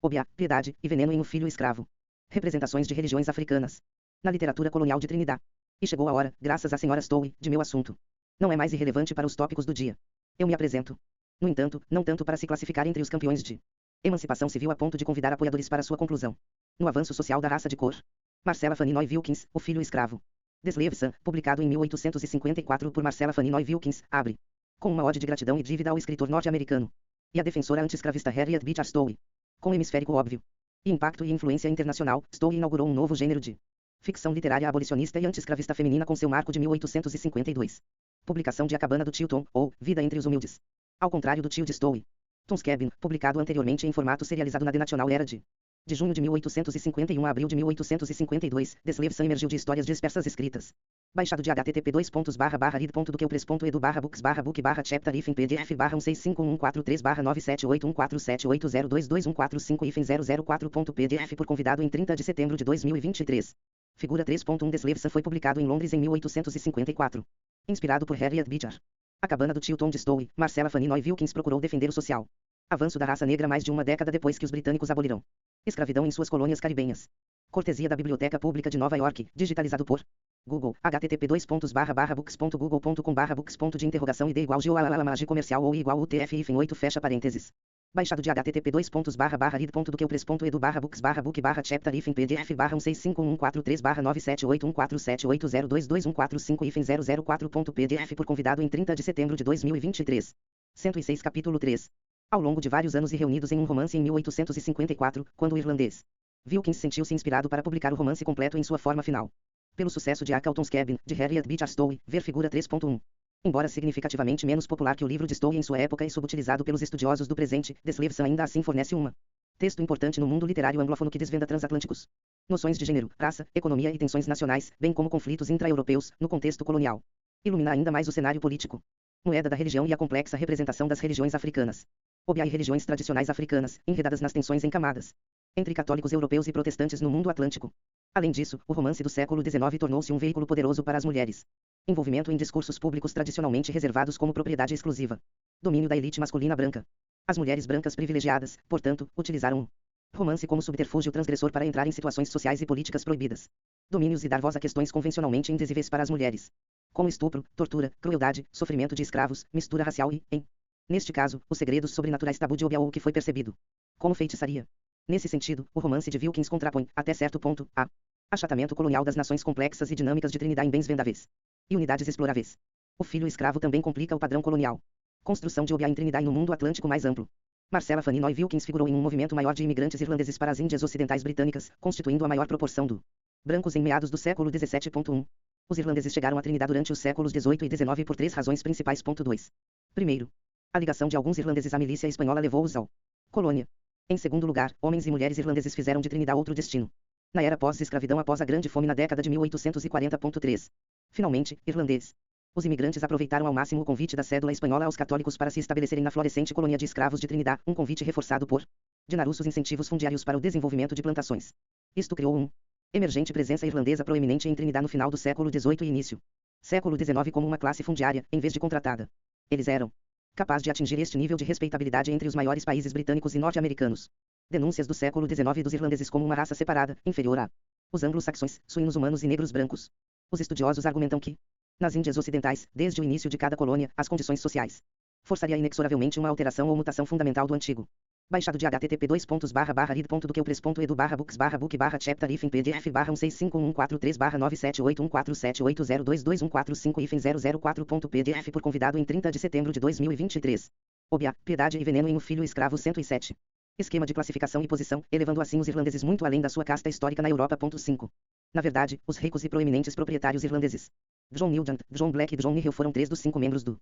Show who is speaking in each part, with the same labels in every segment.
Speaker 1: Obiá, piedade e veneno em O Filho Escravo. Representações de religiões africanas. Na literatura colonial de Trinidad. E chegou a hora, graças à senhora Stowe, de meu assunto. Não é mais irrelevante para os tópicos do dia. Eu me apresento. No entanto, não tanto para se classificar entre os campeões de emancipação civil a ponto de convidar apoiadores para sua conclusão. No avanço social da raça de cor. Marcella Fanny Noy Wilkins, O Filho Escravo. Desleve-san, publicado em 1854 por Marcella Fanny Noy Wilkins, abre. Com uma ode de gratidão e dívida ao escritor norte-americano. E à defensora anti-escravista Harriet Beecher Stowe. Com hemisférico óbvio. E impacto e influência internacional, Stowe inaugurou um novo gênero de ficção literária abolicionista e anti-escravista feminina com seu marco de 1852. Publicação de A Cabana do Tio Tom, ou Vida entre os Humildes. Ao contrário do tio de Stowe. Tom's Cabin, publicado anteriormente em formato serializado na The National Era de junho de 1851 a abril de 1852, Desleve-san emergiu de histórias dispersas escritas. Baixado de http://read.duqueupress.edu/books/book/chapter-165143143/9781478022145-004.pdf por convidado em 30 de setembro de 2023. Figura 3.1 Desleve-san foi publicado em Londres em 1854. Inspirado por Harriet Beecher. A Cabana do Tio Tom de Stowe, Marcella Fanny Noy Wilkins procurou defender o social avanço da raça negra mais de uma década depois que os britânicos aboliram escravidão em suas colônias caribenhas. Cortesia da Biblioteca Pública de Nova York, digitalizado por Google, http://books.google.com/books.de =id comercial ou =utf-8 fecha parênteses. Baixado de http://read.duqueupress.edu/books/book/chapter-pdf-165143143/9781478022145-004.pdf por convidado em 30 de setembro de 2023. 106 Capítulo 3. Ao longo de vários anos e reunidos em um romance em 1854, quando o irlandês Wilkins sentiu-se inspirado para publicar o romance completo em sua forma final. Pelo sucesso de Tom's Cabin, de Harriet Beecher Stowe, ver figura 3.1. Embora significativamente menos popular que o livro de Stowe em sua época e subutilizado pelos estudiosos do presente, Desleve-san ainda assim fornece texto importante no mundo literário anglófono que desvenda transatlânticos. Noções de gênero, raça, economia e tensões nacionais, bem como conflitos intra-europeus, no contexto colonial. Ilumina ainda mais o cenário político. Moeda da religião e a complexa representação das religiões africanas. Obiá e religiões tradicionais africanas, enredadas nas tensões em camadas entre católicos europeus e protestantes no mundo atlântico. Além disso, o romance do século XIX tornou-se um veículo poderoso para as mulheres. Envolvimento em discursos públicos tradicionalmente reservados como propriedade exclusiva. Domínio da elite masculina branca. As mulheres brancas privilegiadas, portanto, utilizaram o romance como subterfúgio transgressor para entrar em situações sociais e políticas proibidas. Domínios e dar voz a questões convencionalmente indizíveis para as mulheres. Como estupro, tortura, crueldade, sofrimento de escravos, mistura racial e, neste caso, os segredos sobrenaturais tabu de Obiá ou o que foi percebido como feitiçaria. Nesse sentido, o romance de Wilkins contrapõe, até certo ponto, a achatamento colonial das nações complexas e dinâmicas de Trinidad em bens vendáveis e unidades exploráveis. O filho escravo também complica o padrão colonial. Construção de Obiá em Trinidad e no mundo atlântico mais amplo. Marcella Fanny Noy Wilkins figurou em um movimento maior de imigrantes irlandeses para as Índias Ocidentais Britânicas, constituindo a maior proporção do brancos em meados do século XVII. Os irlandeses chegaram a Trinidad durante os séculos XVIII e XIX por 3 razões principais. 2. Primeiro, a ligação de alguns irlandeses à milícia espanhola levou-os ao colônia. Em segundo lugar, homens e mulheres irlandeses fizeram de Trinidad outro destino. Na era pós-escravidão após a Grande Fome na década de 1840. 3. Finalmente, irlandês. Os imigrantes aproveitaram ao máximo o convite da cédula espanhola aos católicos para se estabelecerem na florescente colônia de escravos de Trinidad, um convite reforçado por dinarussos incentivos fundiários para o desenvolvimento de plantações. Isto criou emergente presença irlandesa proeminente em Trinidad no final do século XVIII e início século XIX como uma classe fundiária, em vez de contratada. Eles eram capazes de atingir este nível de respeitabilidade entre os maiores países britânicos e norte-americanos. Denúncias do século XIX dos irlandeses como uma raça separada, inferior a os anglo-saxões, suínos humanos e negros brancos. Os estudiosos argumentam que, nas Índias Ocidentais, desde o início de cada colônia, as condições sociais forçaria inexoravelmente uma alteração ou mutação fundamental do antigo. Baixado de http://read.duqueupress.edu/books/1651435-1504143/97814722145-004.pdf por convidado em 30 de setembro de 2023. Obiá, piedade e veneno em O Filho Escravo 107. Esquema de classificação e posição, elevando assim os irlandeses muito além da sua casta histórica na Europa. 5. Na verdade, os ricos e proeminentes proprietários irlandeses John Nugent, John Black e John Nihil foram 3 dos 5 membros do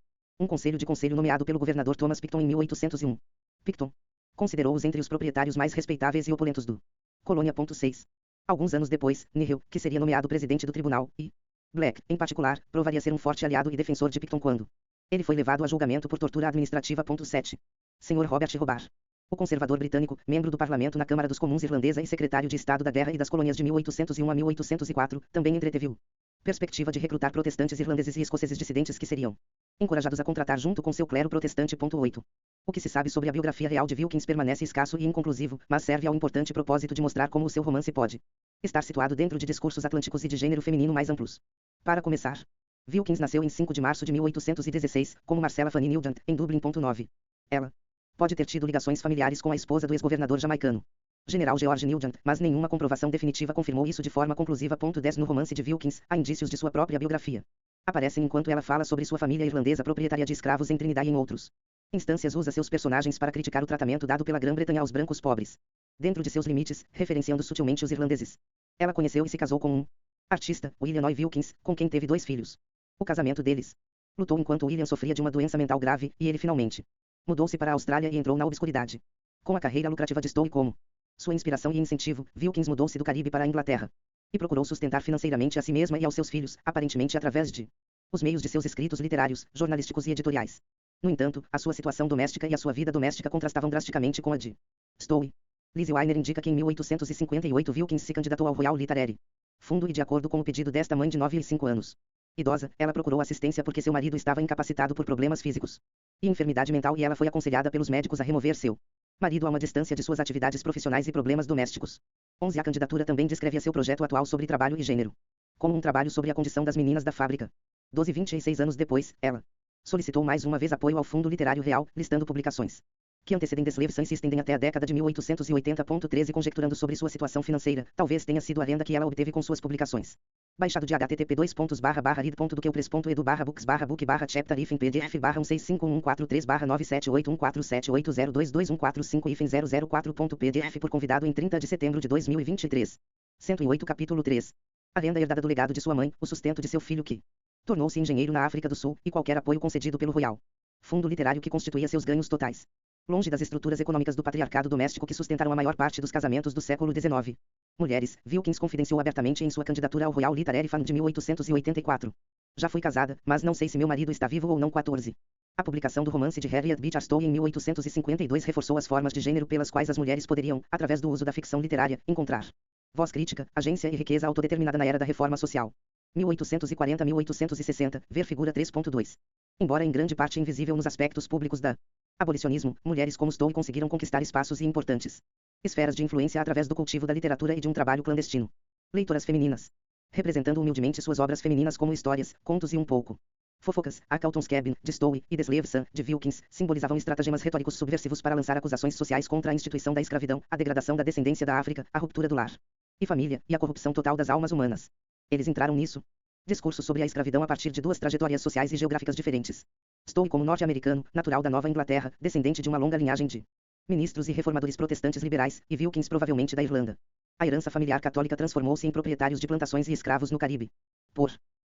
Speaker 1: conselho de conselho nomeado pelo governador Thomas Picton em 1801. Picton considerou-os entre os proprietários mais respeitáveis e opulentos do colônia. 6. Alguns anos depois, Nihil, que seria nomeado presidente do tribunal, e Black, em particular, provaria ser um forte aliado e defensor de Picton quando ele foi levado a julgamento por tortura administrativa. 7. Sr. Robert Robar, o conservador britânico, membro do parlamento na Câmara dos Comuns irlandesa e secretário de Estado da Guerra e das Colônias de 1801 a 1804, também entreteve perspectiva de recrutar protestantes irlandeses e escoceses dissidentes que seriam encorajados a contratar junto com seu clero protestante. 8. O que se sabe sobre a biografia real de Wilkins permanece escasso e inconclusivo, mas serve ao importante propósito de mostrar como o seu romance pode estar situado dentro de discursos atlânticos e de gênero feminino mais amplos. Para começar, Wilkins nasceu em 5 de março de 1816, como Marcella Fanny Nugent, em Dublin. 9. Ela pode ter tido ligações familiares com a esposa do ex-governador jamaicano, General George Nugent, mas nenhuma comprovação definitiva confirmou isso de forma conclusiva. 10. No romance de Wilkins, há indícios de sua própria biografia. Aparecem enquanto ela fala sobre sua família irlandesa proprietária de escravos em Trinidad e em outros instâncias usa seus personagens para criticar o tratamento dado pela Grã-Bretanha aos brancos pobres, dentro de seus limites, referenciando sutilmente os irlandeses. Ela conheceu e se casou com um artista, William Noy Wilkins, com quem teve 2 filhos. O casamento deles lutou enquanto William sofria de uma doença mental grave, e ele finalmente mudou-se para a Austrália e entrou na obscuridade. Com a carreira lucrativa de Stowe como sua inspiração e incentivo, Wilkins mudou-se do Caribe para a Inglaterra e procurou sustentar financeiramente a si mesma e aos seus filhos, aparentemente através de os meios de seus escritos literários, jornalísticos e editoriais. No entanto, a sua situação doméstica e a sua vida doméstica contrastavam drasticamente com a de Stowe. Lizzie Weiner indica que em 1858 Wilkins se candidatou ao Royal Literary Fundo e, de acordo com o pedido desta mãe de 9 e 5 anos idosa, ela procurou assistência porque seu marido estava incapacitado por problemas físicos e enfermidade mental, e ela foi aconselhada pelos médicos a remover seu marido a uma distância de suas atividades profissionais e problemas domésticos. 11. A candidatura também descreve seu projeto atual sobre trabalho e gênero como um trabalho sobre a condição das meninas da fábrica. 12. 26 anos depois, ela solicitou mais uma vez apoio ao Fundo Literário Real, listando publicações que antecedem The Slave Sun e se estendem até a década de 1880. 13. Conjecturando sobre sua situação financeira, talvez tenha sido a renda que ela obteve com suas publicações. Baixado de http://read.do.que-edu/books/book/chapter pdf/165143143/97814022145-00214 por convidado em 30 de setembro de 2023. 108. Capítulo 3. A renda herdada do legado de sua mãe, o sustento de seu filho que tornou-se engenheiro na África do Sul, e qualquer apoio concedido pelo Royal Fundo Literário que constituía seus ganhos totais. Longe das estruturas econômicas do patriarcado doméstico que sustentaram a maior parte dos casamentos do século XIX. Mulheres, Wilkins confidenciou abertamente em sua candidatura ao Royal Literary Fund de 1884. Já fui casada, mas não sei se meu marido está vivo ou não. 14. A publicação do romance de Harriet Beecher Stowe em 1852 reforçou as formas de gênero pelas quais as mulheres poderiam, através do uso da ficção literária, encontrar voz crítica, agência e riqueza autodeterminada na era da reforma social. 1840-1860, ver figura 3.2. Embora em grande parte invisível nos aspectos públicos da abolicionismo, mulheres como Stowe conseguiram conquistar espaços e importantes esferas de influência através do cultivo da literatura e de um trabalho clandestino. Leitoras femininas, representando humildemente suas obras femininas como histórias, contos e um pouco fofocas, A Carlton's Cabin, de Stowe, e The Slave Sun, de Wilkins, simbolizavam estratagemas retóricos subversivos para lançar acusações sociais contra a instituição da escravidão, a degradação da descendência da África, a ruptura do lar e família, e a corrupção total das almas humanas. Eles entraram nisso discurso sobre a escravidão a partir de 2 trajetórias sociais e geográficas diferentes. Stowe como norte-americano, natural da Nova Inglaterra, descendente de uma longa linhagem de ministros e reformadores protestantes liberais, e Wilkins provavelmente da Irlanda. A herança familiar católica transformou-se em proprietários de plantações e escravos no Caribe.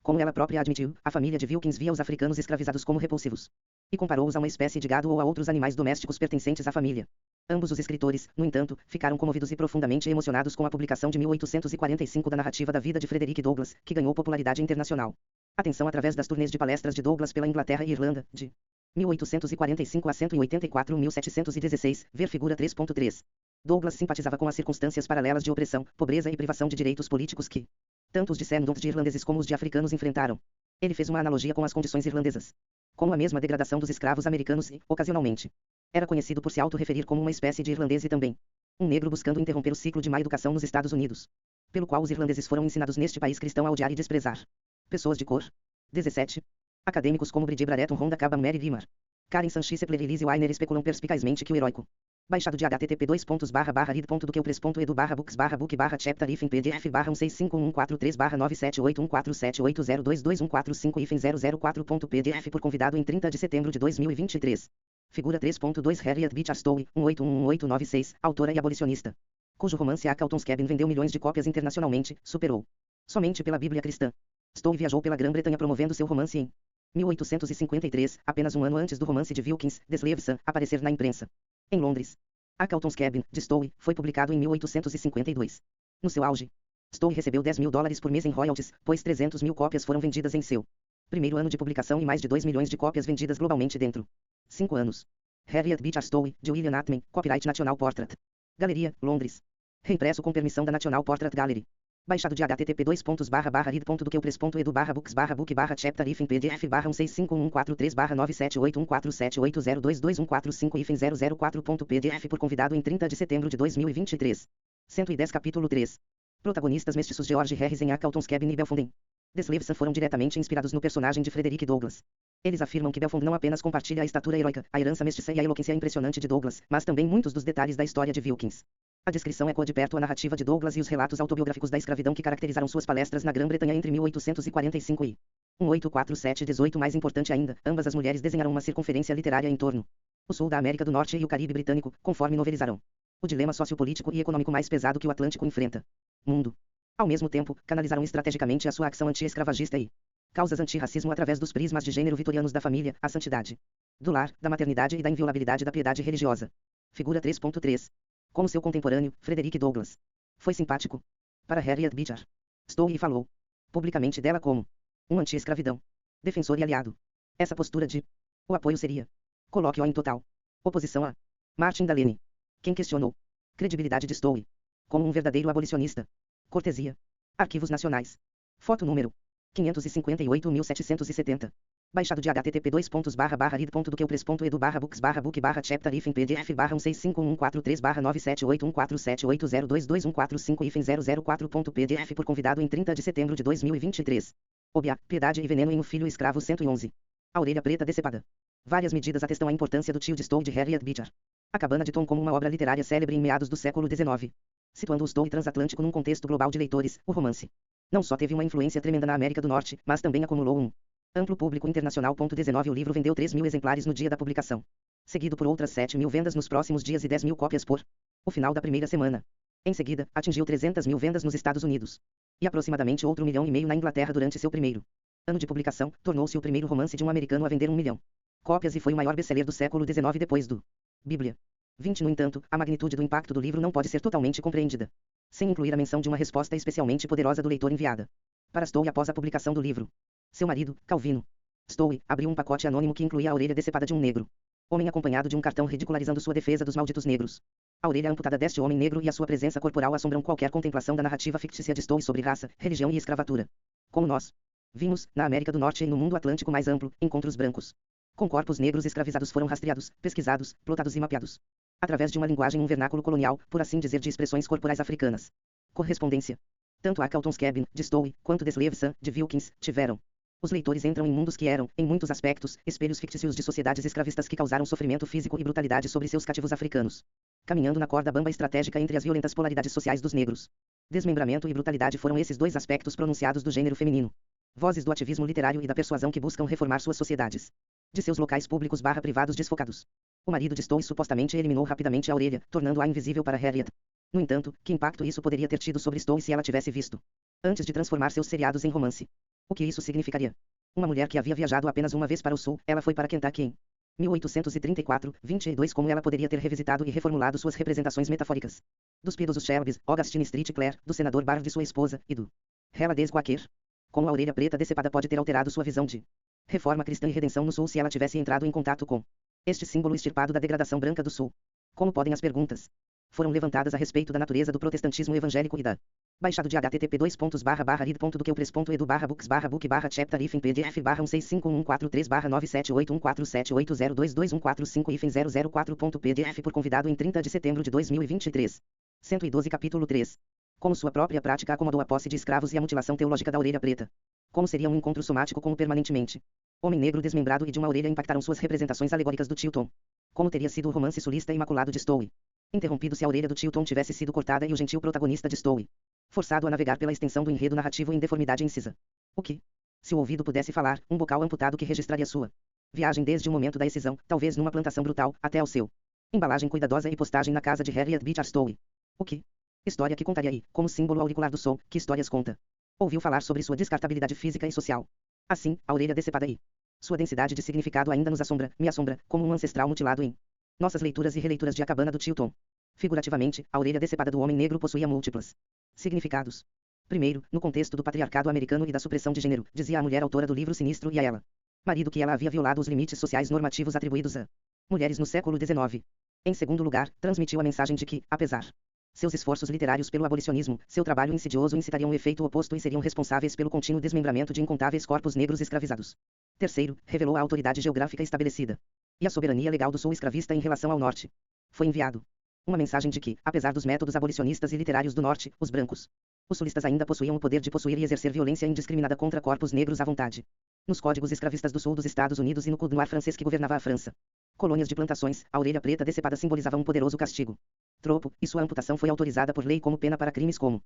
Speaker 1: Como ela própria admitiu, a família de Wilkins via os africanos escravizados como repulsivos e comparou-os a uma espécie de gado ou a outros animais domésticos pertencentes à família. Ambos os escritores, no entanto, ficaram comovidos e profundamente emocionados com a publicação de 1845 da narrativa da vida de Frederick Douglass, que ganhou popularidade internacional. Atenção através das turnês de palestras de Douglass pela Inglaterra e Irlanda, de 1845 a 184-1716, ver figura 3.3. Douglass simpatizava com as circunstâncias paralelas de opressão, pobreza e privação de direitos políticos que tanto os descendentes de irlandeses como os de africanos enfrentaram. Ele fez uma analogia com as condições irlandesas, como a mesma degradação dos escravos americanos e, ocasionalmente, era conhecido por se auto-referir como uma espécie de irlandês e também um negro buscando interromper o ciclo de má educação nos Estados Unidos, pelo qual os irlandeses foram ensinados neste país cristão a odiar e desprezar pessoas de cor. 17. Acadêmicos como Brady Brereton, Rhonda Caban, Mary Rimmer, Karen Sanchez-Sepler e Lizzie Weiner especulam perspicazmente que o heróico baixado de http://read.do.que-edu/books/book/chapter pdf/165143143/97814722145-004.pdf por convidado em 30 de setembro de 2023. Figura 3.2. Harriet Beecher Stowe, 181896, autora e abolicionista, cujo romance A Carlton's Cabin vendeu milhões de cópias internacionalmente, superou somente pela Bíblia cristã. Stowe viajou pela Grã-Bretanha promovendo seu romance em 1853, apenas um ano antes do romance de Wilkins, The Slave Sun, aparecer na imprensa. Em Londres, A Carlton's Cabin, de Stowe, foi publicado em 1852. No seu auge, Stowe recebeu $10.000 por mês em royalties, pois 300.000 cópias foram vendidas em seu primeiro ano de publicação e mais de 2 milhões de cópias vendidas globalmente dentro 5 anos. Harriet Beecher Stowe, de William Atman, copyright National Portrait Galeria, Londres. Reimpresso com permissão da National Portrait Gallery. Baixado de http://rid.do que eu.pres.edu/books/book/chapter-1C514-3/97814222145 por convidado em 30 de setembro de 2023. 110 Capítulo 3. Protagonistas mestiços George Harrison e Carlton Cabin e Belfonden. Deslevison foram diretamente inspirados no personagem de Frederick Douglass. Eles afirmam que Belfond não apenas compartilha a estatura heróica, a herança mestiça e a eloquência impressionante de Douglass, mas também muitos dos detalhes da história de Wilkins. A descrição ecoa de perto a narrativa de Douglass e os relatos autobiográficos da escravidão que caracterizaram suas palestras na Grã-Bretanha entre 1845 e 1847-18. Mais importante ainda, ambas as mulheres desenharam uma circunferência literária em torno o sul da América do Norte e o Caribe britânico, conforme novelizarão o dilema sociopolítico e econômico mais pesado que o Atlântico enfrenta. Mundo. Ao mesmo tempo, canalizaram estrategicamente a sua ação anti-escravagista e causas antirracismo através dos prismas de gênero vitorianos da família, a santidade do lar, da maternidade e da inviolabilidade da piedade religiosa. Figura 3.3. Como seu contemporâneo, Frederick Douglass foi simpático para Harriet Beecher Stowe e falou publicamente dela como um anti-escravidão, defensor e aliado. Essa postura de o apoio seria coloque-o em total oposição a Martin Dalene, quem questionou credibilidade de Stowe como um verdadeiro abolicionista. Cortesia. Arquivos Nacionais. Foto número 558.770. Baixado de http://rid.do-que-eu.pres.edu/books/book/chapter-1C514-3/978147145-004.pdf por convidado em 30 de setembro de 2023. Obia, Piedade e Veneno em O Filho Escravo 111. A Orelha Preta Decepada. Várias medidas atestam a importância do tio de Stowe de Harriet Beecher. A Cabana de Tom como uma obra literária célebre em meados do século XIX. Situando o Stowe transatlântico num contexto global de leitores, o romance não só teve uma influência tremenda na América do Norte, mas também acumulou um amplo público internacional. 19 O livro vendeu 3.000 exemplares no dia da publicação, seguido por outras 7.000 vendas nos próximos dias e 10.000 cópias por o final da primeira semana. Em seguida, atingiu 300.000 vendas nos Estados Unidos e aproximadamente outro 1,5 milhão na Inglaterra durante seu primeiro ano de publicação. Tornou-se o primeiro romance de um americano a vender 1 milhão cópias e foi o maior best-seller do século XIX depois do Bíblia. 20 No entanto, a magnitude do impacto do livro não pode ser totalmente compreendida sem incluir a menção de uma resposta especialmente poderosa do leitor enviada para Stowe após a publicação do livro. Seu marido, Calvino Stowe, abriu um pacote anônimo que incluía a orelha decepada de um negro homem acompanhado de um cartão ridicularizando sua defesa dos malditos negros. A orelha amputada deste homem negro e a sua presença corporal assombram qualquer contemplação da narrativa fictícia de Stowe sobre raça, religião e escravatura. Como nós vimos, na América do Norte e no mundo atlântico mais amplo, encontros brancos com corpos negros escravizados foram rastreados, pesquisados, plotados e mapeados através de uma linguagem, um vernáculo colonial, por assim dizer, de expressões corporais africanas. Correspondência. Tanto a Carlton Cabin, de Stowe, quanto Deslevison, de Wilkins, tiveram. Os leitores entram em mundos que eram, em muitos aspectos, espelhos fictícios de sociedades escravistas que causaram sofrimento físico e brutalidade sobre seus cativos africanos. Caminhando na corda bamba estratégica entre as violentas polaridades sociais dos negros. Desmembramento e brutalidade foram esses dois aspectos pronunciados do gênero feminino. Vozes do ativismo literário e da persuasão que buscam reformar suas sociedades. De seus locais públicos/privados desfocados. O marido de Stowe supostamente eliminou rapidamente a orelha, tornando-a invisível para Harriet. No entanto, que impacto isso poderia ter tido sobre Stowe se ela tivesse visto antes de transformar seus seriados em romance? O que isso significaria? Uma mulher que havia viajado apenas uma vez para o sul, ela foi para Kentucky em 1834, 22. Como ela poderia ter revisitado e reformulado suas representações metafóricas dos piedosos Shelbys, Augustine Street Clare, do senador Bard de sua esposa, e do Hela Quaker? Como a orelha preta decepada pode ter alterado sua visão de reforma cristã e redenção no sul se ela tivesse entrado em contato com este símbolo extirpado da degradação branca do sul? Como podem as perguntas foram levantadas a respeito da natureza do protestantismo evangélico e da baixado de http://rid.do-que-eu.pres.edu/books/book/chapter-1C514-3/97814-145-004.pdf por convidado em 30 de setembro de 2023. 112 Capítulo 3. Como sua própria prática acomodou a posse de escravos e a mutilação teológica da orelha preta. Como seria um encontro somático com o permanentemente homem negro desmembrado e de uma orelha impactaram suas representações alegóricas do Tio Tom. Como teria sido o romance sulista imaculado de Stowe interrompido se a orelha do Tio Tom tivesse sido cortada e o gentil protagonista de Stowe forçado a navegar pela extensão do enredo narrativo em deformidade incisa? O que? Se o ouvido pudesse falar, um bocal amputado que registraria sua viagem desde o momento da excisão, talvez numa plantação brutal, até ao seu embalagem cuidadosa e postagem na casa de Harriet Beecher Stowe. O que? História que contaria aí, como símbolo auricular do som, que histórias conta? Ouviu falar sobre sua descartabilidade física e social. Assim, a orelha decepada aí. Sua densidade de significado ainda nos assombra, me assombra, como um ancestral mutilado em nossas leituras e releituras de A Cabana do Tio Tom. Figurativamente, a orelha decepada do homem negro possuía múltiplos significados. Primeiro, no contexto do patriarcado americano e da supressão de gênero, dizia a mulher autora do livro sinistro e a ela, marido, que ela havia violado os limites sociais normativos atribuídos a mulheres no século XIX. Em segundo lugar, transmitiu a mensagem de que, apesar Seus esforços literários pelo abolicionismo, seu trabalho insidioso incitariam o efeito oposto e seriam responsáveis pelo contínuo desmembramento de incontáveis corpos negros escravizados. Terceiro, revelou a autoridade geográfica estabelecida e a soberania legal do sul escravista em relação ao norte. Foi enviado uma mensagem de que, apesar dos métodos abolicionistas e literários do norte, os brancos, os sulistas ainda possuíam o poder de possuir e exercer violência indiscriminada contra corpos negros à vontade. Nos códigos escravistas do sul dos Estados Unidos e no Código Noir francês que governava a França, colônias de plantações, a orelha preta decepada simbolizava um poderoso castigo. Tropo, e sua amputação foi autorizada por lei como pena para crimes como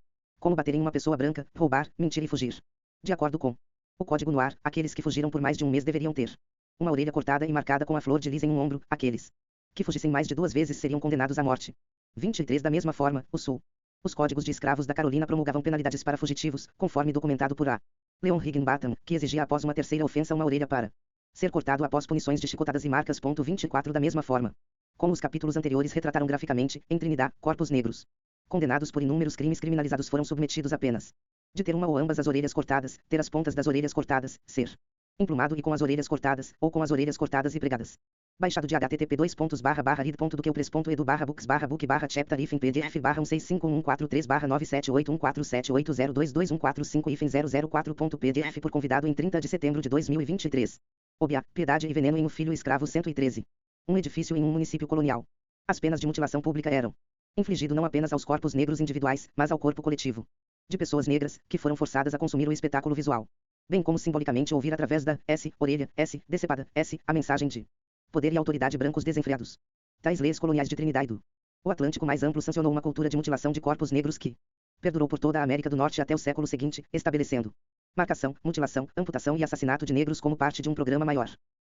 Speaker 1: bater em uma pessoa branca, roubar, mentir e fugir. De acordo com o Código Noir, aqueles que fugiram por mais de um mês deveriam ter uma orelha cortada e marcada com a flor de lis em um ombro, aqueles que fugissem mais de 2 vezes seriam condenados à morte. 23 Da mesma forma, o Sul. Os códigos de escravos da Carolina promulgavam penalidades para fugitivos, conforme documentado por A. Leon Higginbotham, que exigia após uma terceira ofensa uma orelha para ser cortado após punições de chicotadas e marcas. 24 Da mesma forma, como os capítulos anteriores retrataram graficamente, em Trinidad, corpos negros condenados por inúmeros crimes criminalizados foram submetidos apenas de ter uma ou ambas as orelhas cortadas, ter as pontas das orelhas cortadas, ser emplumado e com as orelhas cortadas, ou com as orelhas cortadas e pregadas. Baixado de http://rid.do.que.edu/books/book/chapter if em pdf/16514378147822145-004.pdf por convidado em 30 de setembro de 2023. Obia, Piedade e Veneno em O Filho Escravo 113. Um edifício em um município colonial. As penas de mutilação pública eram infligido não apenas aos corpos negros individuais, mas ao corpo coletivo de pessoas negras, que foram forçadas a consumir o espetáculo visual, bem como simbolicamente ouvir através da orelha decepada, a mensagem de poder e autoridade brancos desenfreados. Tais leis coloniais de Trinidad e do o Atlântico mais amplo sancionou uma cultura de mutilação de corpos negros que perdurou por toda a América do Norte até o século seguinte, estabelecendo marcação, mutilação, amputação e assassinato de negros como parte de um programa maior.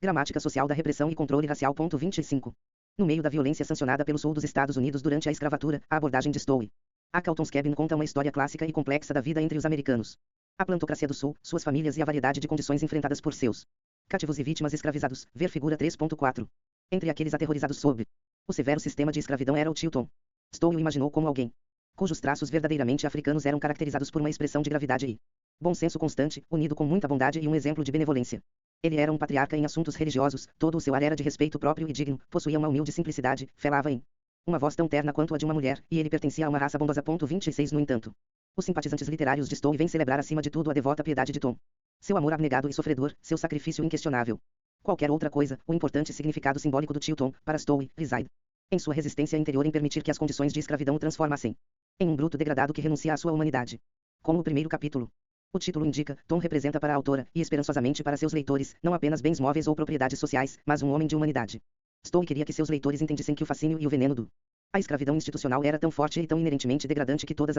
Speaker 1: Gramática social da repressão e controle racial. 25. No meio da violência sancionada pelo sul dos Estados Unidos durante a escravatura, a abordagem de Stowe a Carlton's Cabin conta uma história clássica e complexa da vida entre os americanos, a plantocracia do sul, suas famílias e a variedade de condições enfrentadas por seus cativos e vítimas escravizados. Ver figura 3.4. Entre aqueles aterrorizados sob o severo sistema de escravidão era o Chilton. Stowe o imaginou como alguém cujos traços verdadeiramente africanos eram caracterizados por uma expressão de gravidade e bom senso constante, unido com muita bondade e um exemplo de benevolência. Ele era um patriarca em assuntos religiosos, todo o seu ar era de respeito próprio e digno, possuía uma humilde simplicidade, falava em uma voz tão terna quanto a de uma mulher, e ele pertencia a uma raça bondosa. 26 No entanto, os simpatizantes literários de Stowe vêm celebrar acima de tudo a devota piedade de Tom. Seu amor abnegado e sofredor, seu sacrifício inquestionável. Qualquer outra coisa, o importante significado simbólico do Chilton, para Stowe, reside em sua resistência interior em permitir que as condições de escravidão o transformassem em um bruto degradado que renuncia à sua humanidade. Como o primeiro capítulo o título indica, Tom representa para a autora, e esperançosamente para seus leitores, não apenas bens móveis ou propriedades sociais, mas um homem de humanidade. Stowe queria que seus leitores entendessem que o fascínio e o veneno a escravidão institucional era tão forte e tão inerentemente degradante que todas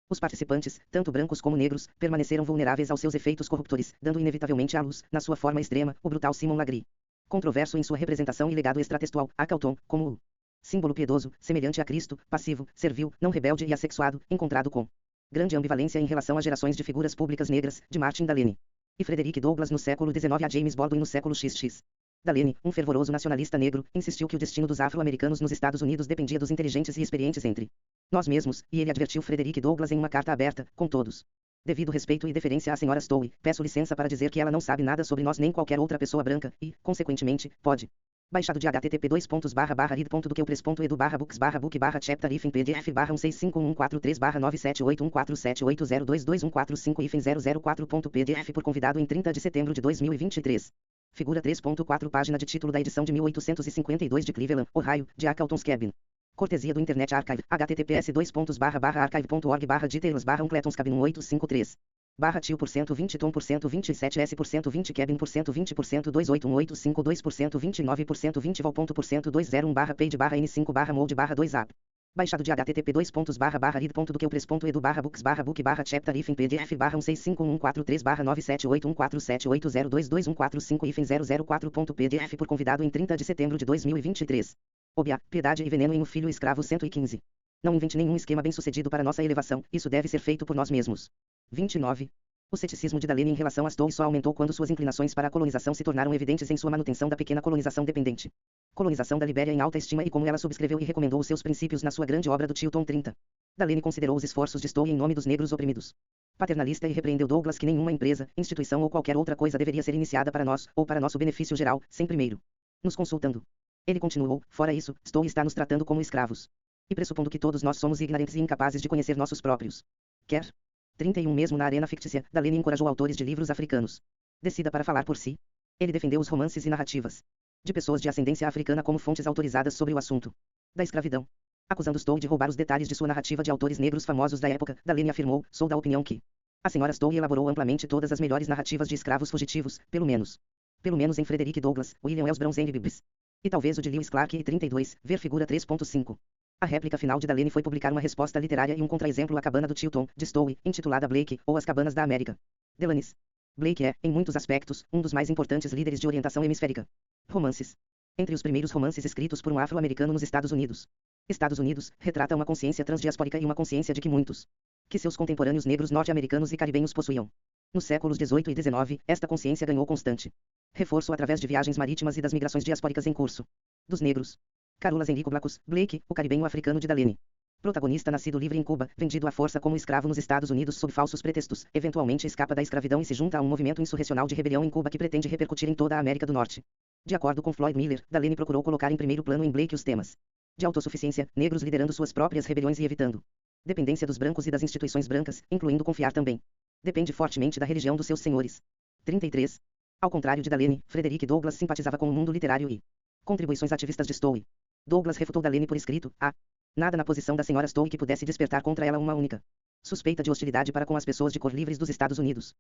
Speaker 1: os participantes, tanto brancos como negros, permaneceram vulneráveis aos seus efeitos corruptores, dando inevitavelmente à luz, na sua forma extrema, o brutal Simon Legree. Controverso em sua representação e legado extratextual, a Carlton, como o símbolo piedoso, semelhante a Cristo, passivo, servil, não rebelde e assexuado, encontrado com grande ambivalência em relação a gerações de figuras públicas negras, de Martin Delany e Frederick Douglass no século XIX a James Baldwin no século XX. Delany, um fervoroso nacionalista negro, insistiu que o destino dos afro-americanos nos Estados Unidos dependia dos inteligentes e experientes entre nós mesmos, e ele advertiu Frederick Douglass em uma carta aberta, com todos. Devido respeito e deferência à senhora Stowe, peço licença para dizer que ela não sabe nada sobre nós nem qualquer outra pessoa branca, e, consequentemente, pode. Baixado de http://rid.do.que.edu/books/book/chapter if em pdf/1651434781478022145 if 004.pdf por convidado em 30 de setembro de 2023. Figura 3.4 Página de título da edição de 1852 de Cleveland, Ohio, de A. Carlton's Cabin. Cortesia do Internet Archive, https://archive.org/details/Cletons Cabin 1853. /tio% 20 tom% 27s% 20 cabin% 20% 28185 2% 29% 20 val.% 201 /page /n5 /mode /2app. Baixado de http://rid.do.que.edu/books/book/chapter if em pdf/1651434781478022145 if 004.pdf por convidado em 30 de setembro de 2023. Obia, Piedade e Veneno em O Filho Escravo 115. Não invente nenhum esquema bem-sucedido para nossa elevação, isso deve ser feito por nós mesmos. 29. O ceticismo de Delany em relação a Stowe só aumentou quando suas inclinações para a colonização se tornaram evidentes em sua manutenção da pequena colonização dependente. Colonização da Libéria em alta estima e como ela subscreveu e recomendou os seus princípios na sua grande obra do Chilton 30. Delany considerou os esforços de Stowe em nome dos negros oprimidos paternalista e repreendeu Douglass que nenhuma empresa, instituição ou qualquer outra coisa deveria ser iniciada para nós, ou para nosso benefício geral, sem primeiro nos consultando. Ele continuou, fora isso, Stowe está nos tratando como escravos. E pressupondo que todos nós somos ignorantes e incapazes de conhecer nossos próprios. Quer? 31 Mesmo na arena fictícia, Dalene encorajou autores de livros africanos. Decida para falar por si. Ele defendeu os romances e narrativas de pessoas de ascendência africana como fontes autorizadas sobre o assunto da escravidão. Acusando Stowe de roubar os detalhes de sua narrativa de autores negros famosos da época, Dalene afirmou: sou da opinião que a senhora Stowe elaborou amplamente todas as melhores narrativas de escravos fugitivos, pelo menos em Frederick Douglass, William Wells Brown e Bibbs. E talvez o de Lewis Clark e 32, ver figura 3.5. A réplica final de Dalene foi publicar uma resposta literária e um contraexemplo à Cabana do Chilton, de Stowe, intitulada Blake, ou As Cabanas da América. Delanis. Blake é, em muitos aspectos, um dos mais importantes líderes de orientação hemisférica. Romances. Entre os primeiros romances escritos por um afro-americano nos Estados Unidos. Estados Unidos, retrata uma consciência transdiaspórica e uma consciência de que seus contemporâneos negros norte-americanos e caribenhos possuíam. Nos séculos 18 e 19, esta consciência ganhou constante reforço através de viagens marítimas e das migrações diaspóricas em curso. Dos negros. Carulas Henrico Blacos, Blake, o caribenho africano de Dalene. Protagonista nascido livre em Cuba, vendido à força como escravo nos Estados Unidos sob falsos pretextos, eventualmente escapa da escravidão e se junta a um movimento insurrecional de rebelião em Cuba que pretende repercutir em toda a América do Norte. De acordo com Floyd Miller, Dalene procurou colocar em primeiro plano em Blake os temas de autossuficiência, negros liderando suas próprias rebeliões e evitando dependência dos brancos e das instituições brancas, incluindo confiar também. Depende fortemente da religião dos seus senhores. 33. Ao contrário de Dalene, Frederick Douglass simpatizava com o mundo literário e contribuições ativistas de Stowe. Douglass refutou Dalene por escrito: nada na posição da senhora Stowe que pudesse despertar contra ela uma única suspeita de hostilidade para com as pessoas de cor livres dos Estados Unidos.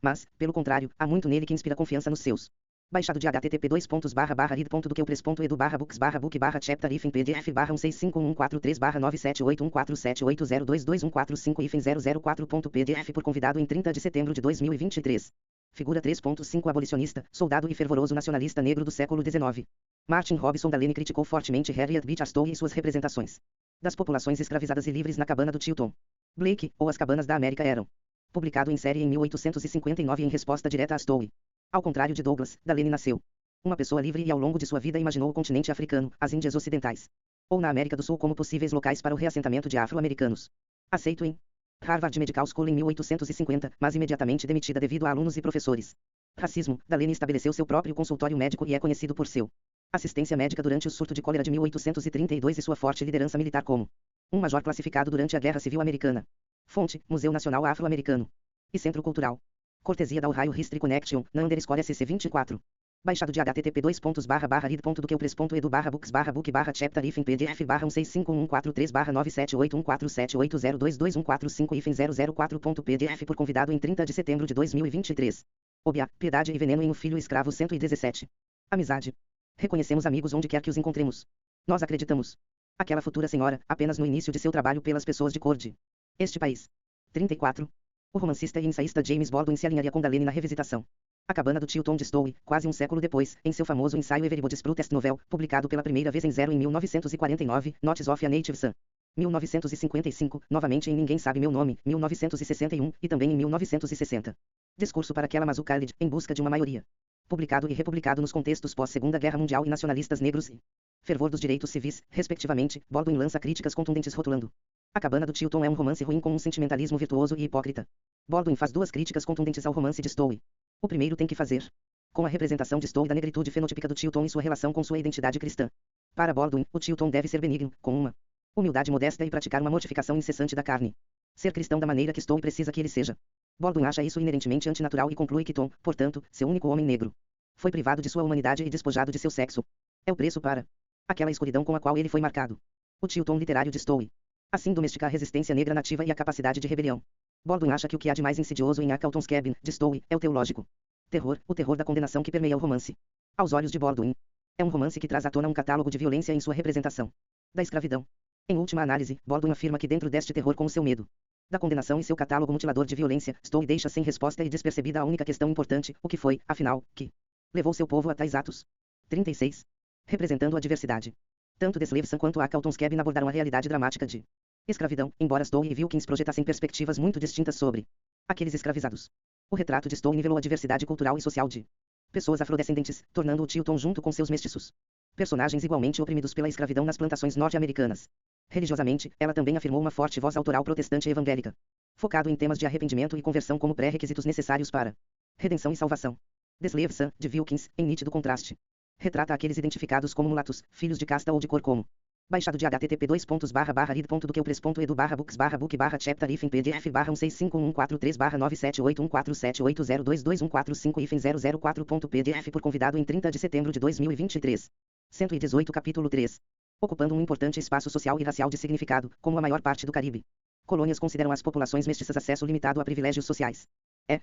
Speaker 1: Mas, pelo contrário, há muito nele que inspira confiança nos seus. Baixado de http://rid.do.que.pres.edu/books/book/chapter PDF /165143978147222145145-004.pdf por convidado em 30 de setembro de 2023. Figura 3.5 Abolicionista, soldado e fervoroso nacionalista negro do século XIX. Martin Robson Dalene criticou fortemente Harriet Beecher Stowe e suas representações das populações escravizadas e livres na Cabana do Chilton. Blake, ou As Cabanas da América eram publicado em série em 1859 em resposta direta a Stowe. Ao contrário de Douglass, Dalene nasceu uma pessoa livre e ao longo de sua vida imaginou o continente africano, as Índias Ocidentais, ou na América do Sul como possíveis locais para o reassentamento de afro-americanos. Aceito em Harvard Medical School em 1850, mas imediatamente demitida devido a alunos e professores. Racismo, Dalene estabeleceu seu próprio consultório médico e é conhecido por seu assistência médica durante o surto de cólera de 1832 e sua forte liderança militar como um major classificado durante a Guerra Civil Americana. Fonte, Museu Nacional Afro-Americano e Centro Cultural. Cortesia da Ohio History Connection, _SC 24. Baixado de http://rid.do.que.pres.edu/books/book/chapter PDF /1651439781478022145-004.pdf por convidado em 30 de setembro de 2023. Obia, Piedade e Veneno em O Filho Escravo 117. Amizade. Reconhecemos amigos onde quer que os encontremos. Nós acreditamos. Aquela futura senhora, apenas no início de seu trabalho pelas pessoas de cor de este país. 34. O romancista e ensaísta James Baldwin se alinharia com Dalene na revisitação A Cabana do Chilton de Stowe, quase um século depois, em seu famoso ensaio Everybody's Protest Novel, publicado pela primeira vez em Zero em 1949, Notes of a Native Son. 1955, novamente em Ninguém Sabe Meu Nome, 1961, e também em 1960. Discurso para Kella Mazu Khalid, Em Busca de uma Maioria. Publicado e republicado nos contextos pós-Segunda Guerra Mundial e nacionalistas negros e fervor dos direitos civis, respectivamente, Baldwin lança críticas contundentes rotulando A Cabana do Chilton é um romance ruim com um sentimentalismo virtuoso e hipócrita. Baldwin faz duas críticas contundentes ao romance de Stowe. O primeiro tem que fazer com a representação de Stowe da negritude fenotípica do Chilton e sua relação com sua identidade cristã. Para Baldwin, o Chilton deve ser benigno, com uma humildade modesta e praticar uma mortificação incessante da carne. Ser cristão da maneira que Stowe precisa que ele seja. Baldwin acha isso inerentemente antinatural e conclui que Tom, portanto, seu único homem negro, foi privado de sua humanidade e despojado de seu sexo. É o preço para aquela escuridão com a qual ele foi marcado. O Chilton literário de Stowe assim domestica a resistência negra nativa e a capacidade de rebelião. Baldwin acha que o que há de mais insidioso em A Carlton's Cabin, de Stowe, é o teológico terror, o terror da condenação que permeia o romance. Aos olhos de Baldwin, é um romance que traz à tona um catálogo de violência em sua representação da escravidão. Em última análise, Baldwin afirma que dentro deste terror com o seu medo da condenação e seu catálogo mutilador de violência, Stowe deixa sem resposta e despercebida a única questão importante, o que foi, afinal, que levou seu povo a tais atos. 36. Representando a diversidade. Tanto Deslevson quanto A Carlton's Cabin abordaram a realidade dramática de escravidão, embora Stowe e Wilkins projetassem perspectivas muito distintas sobre aqueles escravizados. O retrato de Stowe nivelou a diversidade cultural e social de pessoas afrodescendentes, tornando o Chilton junto com seus mestiços personagens igualmente oprimidos pela escravidão nas plantações norte-americanas. Religiosamente, ela também afirmou uma forte voz autoral protestante e evangélica, focado em temas de arrependimento e conversão como pré-requisitos necessários para redenção e salvação. Deslevson, de Wilkins, em nítido contraste, retrata aqueles identificados como mulatos, filhos de casta ou de cor como Baixado de http://read.duqueupress.edu/books/book/chapter hífen pdf/16514378143/97814022145-004.pdf por convidado em 30 de setembro de 2023. 118 Capítulo 3. Ocupando um importante espaço social e racial de significado, como a maior parte do Caribe. Colônias consideram as populações mestiças acesso limitado a privilégios sociais.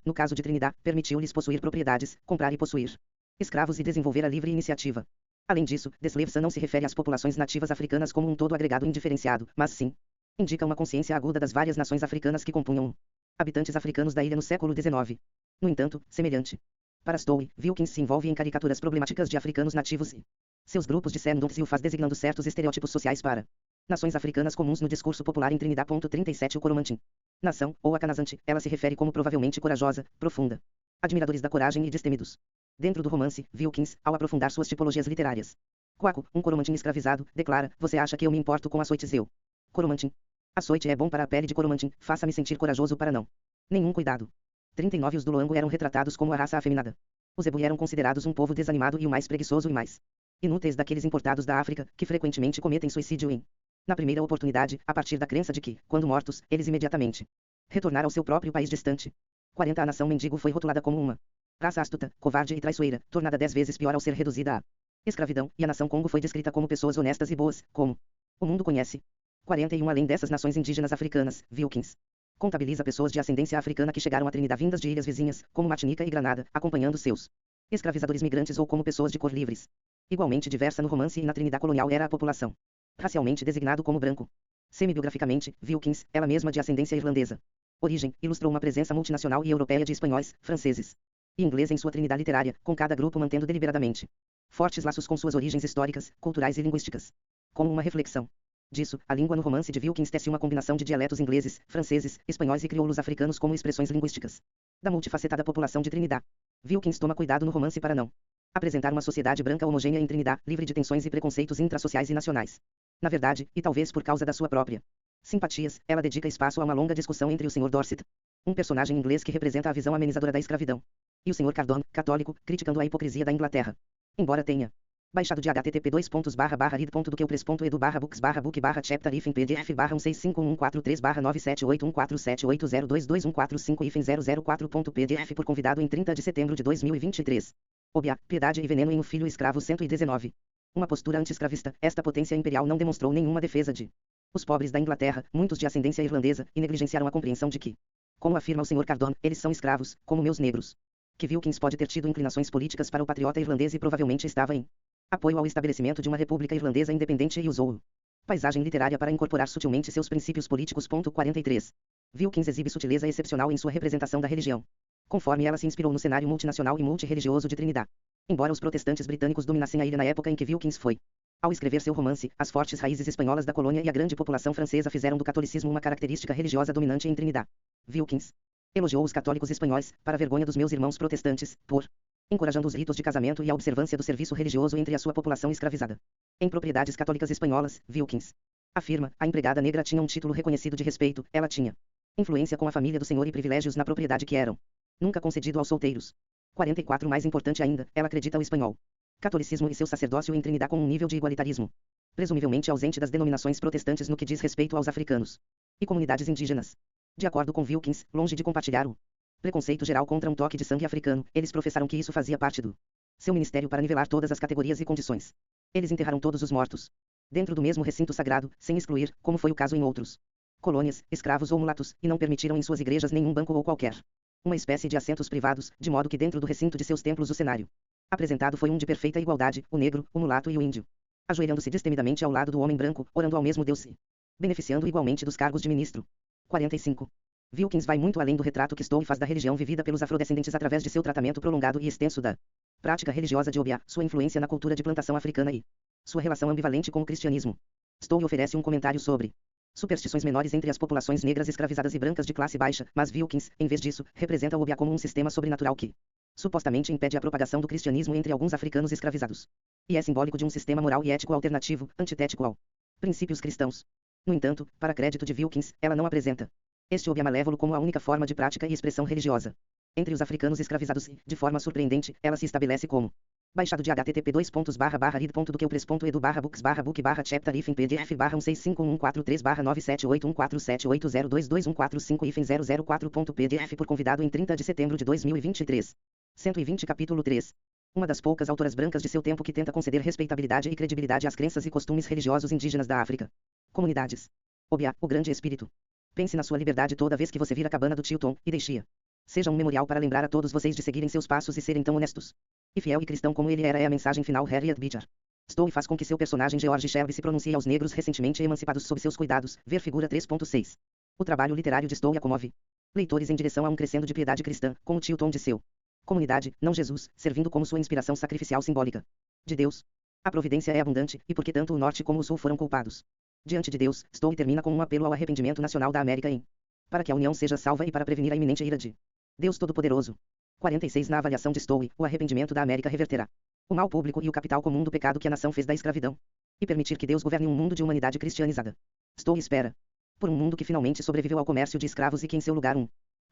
Speaker 1: No caso de Trinidad, permitiu-lhes possuir propriedades, comprar e possuir escravos e desenvolver a livre iniciativa. Além disso, Deslevsa não se refere às populações nativas africanas como um todo agregado indiferenciado, mas sim indica uma consciência aguda das várias nações africanas que compunham habitantes africanos da ilha no século XIX. No entanto, semelhante para Stowe, Wilkins se envolve em caricaturas problemáticas de africanos nativos e seus grupos de Sendons e o faz designando certos estereótipos sociais para nações africanas comuns no discurso popular em Trinidad. 37 O Coromantin. Nação, ou acanazante, ela se refere como provavelmente corajosa, profunda. Admiradores da coragem e destemidos. Dentro do romance, Wilkins, ao aprofundar suas tipologias literárias. Quaco, um Coromantin escravizado, declara: você acha que eu me importo com açoites? Eu. Coromantin. Açoite é bom para a pele de Coromantin, faça-me sentir corajoso para não. Nenhum cuidado. 39 Os do Loango eram retratados como a raça afeminada. Os Ebu eram considerados um povo desanimado e o mais preguiçoso e mais inúteis daqueles importados da África, que frequentemente cometem suicídio na primeira oportunidade, a partir da crença de que, quando mortos, eles imediatamente retornar ao seu próprio país distante. 40 A nação mendigo foi rotulada como uma raça astuta, covarde e traiçoeira, tornada 10 vezes pior ao ser reduzida à escravidão, e a nação Congo foi descrita como pessoas honestas e boas, como o mundo conhece. 41 Além dessas nações indígenas africanas, Wilkins contabiliza pessoas de ascendência africana que chegaram a Trinidad vindas de ilhas vizinhas, como Martinica e Granada, acompanhando seus escravizadores migrantes ou como pessoas de cor livres. Igualmente diversa no romance e na Trinidad colonial era a população racialmente designado como branco. Semibiograficamente, Wilkins, ela mesma de ascendência irlandesa. Origem, ilustrou uma presença multinacional e europeia de espanhóis, franceses e ingleses em sua Trinidad literária, com cada grupo mantendo deliberadamente fortes laços com suas origens históricas, culturais e linguísticas. Como uma reflexão disso, a língua no romance de Wilkins tece uma combinação de dialetos ingleses, franceses, espanhóis e crioulos africanos como expressões linguísticas da multifacetada população de Trinidad. Wilkins toma cuidado no romance para não apresentar uma sociedade branca homogênea em Trinidad, livre de tensões e preconceitos intrasociais e nacionais. Na verdade, e talvez por causa da sua própria simpatias, ela dedica espaço a uma longa discussão entre o Sr. Dorset, um personagem inglês que representa a visão amenizadora da escravidão, e o Sr. Cardone, católico, criticando a hipocrisia da Inglaterra. Embora tenha baixado de http://read.duqueupress.edu/books/book/chapter hífen pdf/16514378147822145-004.pdf por convidado em 30 de setembro de 2023. Obia, Piedade e Veneno em O Filho Escravo 119. Uma postura anti-escravista, esta potência imperial não demonstrou nenhuma defesa de os pobres da Inglaterra, muitos de ascendência irlandesa, e negligenciaram a compreensão de que, como afirma o Sr. Cardone, eles são escravos, como meus negros. Que Wilkins pode ter tido inclinações políticas para o patriota irlandês e provavelmente estava em apoio ao estabelecimento de uma república irlandesa independente e usou paisagem literária para incorporar sutilmente seus princípios políticos. 43. Wilkins exibe sutileza excepcional em sua representação da religião, conforme ela se inspirou no cenário multinacional e multirreligioso de Trinidad. Embora os protestantes britânicos dominassem a ilha na época em que Wilkins foi ao escrever seu romance, as fortes raízes espanholas da colônia e a grande população francesa fizeram do catolicismo uma característica religiosa dominante em Trinidad. Wilkins elogiou os católicos espanhóis, para a vergonha dos meus irmãos protestantes, por encorajando os ritos de casamento e a observância do serviço religioso entre a sua população escravizada. Em propriedades católicas espanholas, Wilkins afirma, a empregada negra tinha um título reconhecido de respeito, ela tinha influência com a família do senhor e privilégios na propriedade que eram nunca concedido aos solteiros. 44 Mais importante ainda, ela acredita o espanhol catolicismo e seu sacerdócio em Trinidad com um nível de igualitarismo presumivelmente ausente das denominações protestantes no que diz respeito aos africanos e comunidades indígenas. De acordo com Wilkins, longe de compartilhar o preconceito geral contra um toque de sangue africano, eles professaram que isso fazia parte do seu ministério para nivelar todas as categorias e condições. Eles enterraram todos os mortos dentro do mesmo recinto sagrado, sem excluir, como foi o caso em outros colônias, escravos ou mulatos, e não permitiram em suas igrejas nenhum banco ou qualquer uma espécie de assentos privados, de modo que dentro do recinto de seus templos o cenário apresentado foi um de perfeita igualdade, o negro, o mulato e o índio, ajoelhando-se destemidamente ao lado do homem branco, orando ao mesmo Deus e beneficiando igualmente dos cargos de ministro. 45. Wilkins vai muito além do retrato que Stowe faz da religião vivida pelos afrodescendentes através de seu tratamento prolongado e extenso da prática religiosa de Obiá, sua influência na cultura de plantação africana e sua relação ambivalente com o cristianismo. Stowe oferece um comentário sobre superstições menores entre as populações negras escravizadas e brancas de classe baixa, mas Wilkins, em vez disso, representa o Obiá como um sistema sobrenatural que supostamente impede a propagação do cristianismo entre alguns africanos escravizados. E é simbólico de um sistema moral e ético alternativo, antitético ao princípios cristãos. No entanto, para crédito de Wilkins, ela não apresenta este Obiá malévolo como a única forma de prática e expressão religiosa entre os africanos escravizados e, de forma surpreendente, ela se estabelece como Baixado de http://rid.doqueupres.edu/books/book/chapter hífen pdf/165143789781478022145 hífen 004.pdf por convidado em 30 de setembro de 2023. 120 Capítulo 3. Uma das poucas autoras brancas de seu tempo que tenta conceder respeitabilidade e credibilidade às crenças e costumes religiosos indígenas da África. Comunidades. Obiá, o grande espírito. Pense na sua liberdade toda vez que você vir a cabana do tio Tom, e deixe-a. Seja um memorial para lembrar a todos vocês de seguirem seus passos e serem tão honestos e fiel e cristão como ele era é a mensagem final Harriet Beecher. Stowe faz com que seu personagem George Shelby se pronuncie aos negros recentemente emancipados sob seus cuidados, ver figura 3.6. O trabalho literário de Stowe a comove leitores em direção a um crescendo de piedade cristã, como tio Tom de seu comunidade, não Jesus, servindo como sua inspiração sacrificial simbólica. De Deus. A providência é abundante, e porque tanto o norte como o sul foram culpados. Diante de Deus, Stowe termina com um apelo ao arrependimento nacional da América para que a União seja salva e para prevenir a iminente ira de Deus Todo-Poderoso. 46 Na avaliação de Stowe, o arrependimento da América reverterá o mal público e o capital comum do pecado que a nação fez da escravidão, e permitir que Deus governe um mundo de humanidade cristianizada. Stowe espera por um mundo que finalmente sobreviveu ao comércio de escravos e que em seu lugar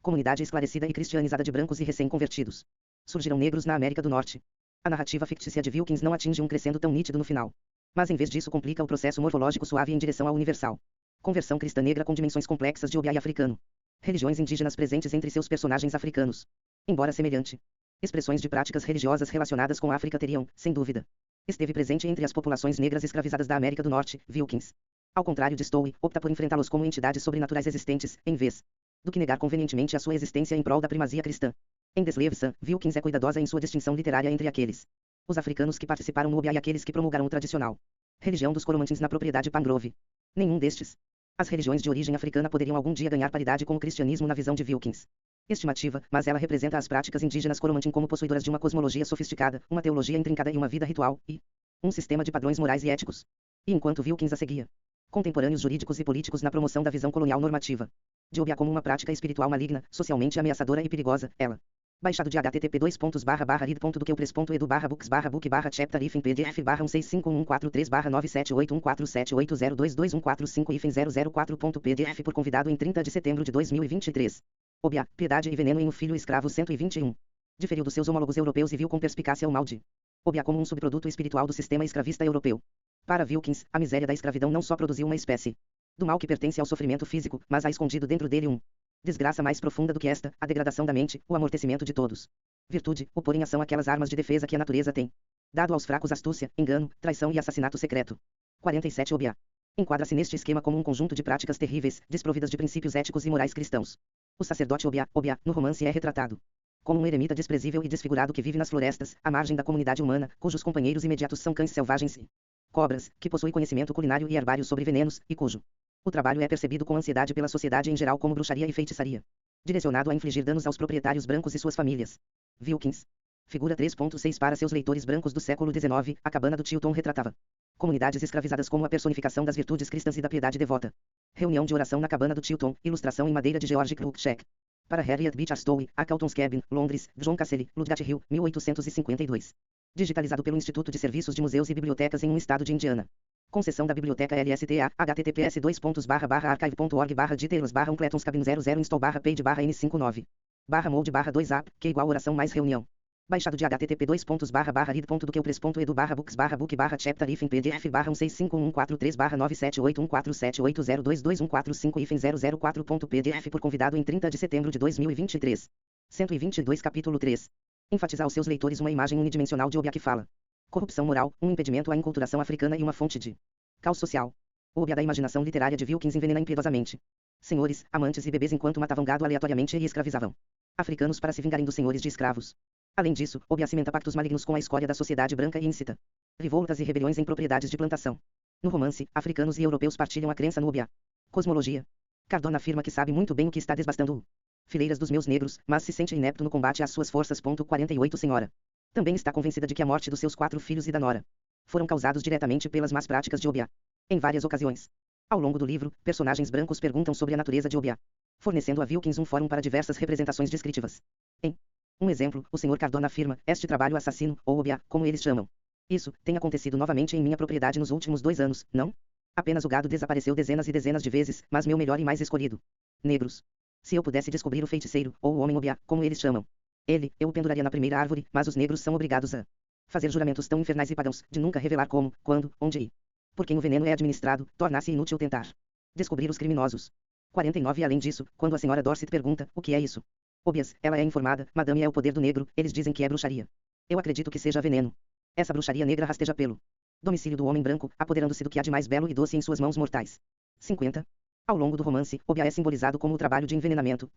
Speaker 1: comunidade esclarecida e cristianizada de brancos e recém-convertidos. Surgiram negros na América do Norte. A narrativa fictícia de Wilkins não atinge um crescendo tão nítido no final, mas em vez disso complica o processo morfológico suave em direção ao universal. Conversão cristã negra com dimensões complexas de Obiá e africano. Religiões indígenas presentes entre seus personagens africanos. Embora semelhante, expressões de práticas religiosas relacionadas com a África teriam, sem dúvida, esteve presente entre as populações negras escravizadas da América do Norte. Wilkins, ao contrário de Stowe, opta por enfrentá-los como entidades sobrenaturais existentes, em vez do que negar convenientemente a sua existência em prol da primazia cristã. Em Deslevesan, Wilkins é cuidadosa em sua distinção literária entre aqueles, os africanos que participaram no Obiá e aqueles que promulgaram o tradicional religião dos Coromantins na propriedade Pangrove. Nenhum destes. As religiões de origem africana poderiam algum dia ganhar paridade com o cristianismo na visão de Wilkins. Estimativa, mas ela representa as práticas indígenas Coromantin como possuidoras de uma cosmologia sofisticada, uma teologia intrincada e uma vida ritual, e um sistema de padrões morais e éticos. E enquanto Wilkins a seguia, contemporâneos jurídicos e políticos na promoção da visão colonial normativa de Obiá como uma prática espiritual maligna, socialmente ameaçadora e perigosa, ela. Baixado de http://rid.doqueupres.edu/books/book/chapter hífen pdf/165143497814780222145 hífen 004.pdf por convidado em 30 de setembro de 2023. Obiá, piedade e veneno em O Filho Escravo 121. Diferiu dos seus homólogos europeus e viu com perspicácia o mal de Obiá como um subproduto espiritual do sistema escravista europeu. Para Wilkins, a miséria da escravidão não só produziu uma espécie do mal que pertence ao sofrimento físico, mas há escondido dentro dele desgraça mais profunda do que esta, a degradação da mente, o amortecimento de todos. Virtude, o pôr em ação aquelas armas de defesa que a natureza tem dado aos fracos: astúcia, engano, traição e assassinato secreto. 47 Obiá enquadra-se neste esquema como um conjunto de práticas terríveis, desprovidas de princípios éticos e morais cristãos. O sacerdote Obiá, no romance é retratado como um eremita desprezível e desfigurado que vive nas florestas, à margem da comunidade humana, cujos companheiros imediatos são cães selvagens e cobras, que possui conhecimento culinário e herbário sobre venenos, e cujo o trabalho é percebido com ansiedade pela sociedade em geral como bruxaria e feitiçaria, direcionado a infligir danos aos proprietários brancos e suas famílias. Wilkins. Figura 3.6 Para seus leitores brancos do século XIX, a cabana do tio Tom retratava comunidades escravizadas como a personificação das virtudes cristãs e da piedade devota. Reunião de oração na cabana do tio Tom, ilustração em madeira de George Cruikshank. Para Harriet Beecher Stowe, a Calton's Cabin, Londres, John Cassely, Ludgate Hill, 1852. Digitalizado pelo Instituto de Serviços de Museus e Bibliotecas em um estado de Indiana. Concessão da Biblioteca LSTA, https://archive.org/details/uncletons cabin 00 install/page/n59. /mode/2app, que igual oração mais reunião. Baixado de http://rid.doqueupres.edu/books/book/chapter hífen pdf/165143497814780222145 hífen 004.pdf por convidado em 30 de setembro de 2023. 122 Capítulo 3. Enfatizar aos seus leitores uma imagem unidimensional de Obiá que fala corrupção moral, um impedimento à enculturação africana e uma fonte de caos social. O Obiá da imaginação literária de Wilkins envenena impiedosamente senhores, amantes e bebês enquanto matavam gado aleatoriamente e escravizavam africanos para se vingarem dos senhores de escravos. Além disso, Obiá cimenta pactos malignos com a escória da sociedade branca e incita revoltas e rebeliões em propriedades de plantação. No romance, africanos e europeus partilham a crença no Obiá. Cosmologia. Cardona afirma que sabe muito bem o que está desbastando fileiras dos meus negros, mas se sente inepto no combate às suas forças. 48 Senhora. Também está convencida de que a morte dos seus 4 filhos e da nora foram causados diretamente pelas más práticas de Obiá. Em várias ocasiões, ao longo do livro, personagens brancos perguntam sobre a natureza de Obiá, fornecendo a Wilkins um fórum para diversas representações descritivas. Em um exemplo, o Sr. Cardona afirma: este trabalho assassino, ou Obiá, como eles chamam. Isso tem acontecido novamente em minha propriedade nos últimos 2 anos, não? Apenas o gado desapareceu dezenas e dezenas de vezes, mas meu melhor e mais escolhido. Negros. Se eu pudesse descobrir o feiticeiro, ou o homem Obiá, como eles chamam, eu o penduraria na primeira árvore, mas os negros são obrigados a Fazer juramentos tão infernais e pagãos, de nunca revelar como, quando, onde e por quem o veneno é administrado, torna-se inútil tentar descobrir os criminosos. 49 E além disso, quando a senhora Dorset pergunta, o que é isso? Óbvias, ela é informada, madame é o poder do negro, eles dizem que é bruxaria. Eu acredito que seja veneno. Essa bruxaria negra rasteja pelo domicílio do homem branco, apoderando-se do que há de mais belo e doce em suas mãos mortais. 50. Ao longo do romance, Obeah é simbolizado como o trabalho de envenenamento,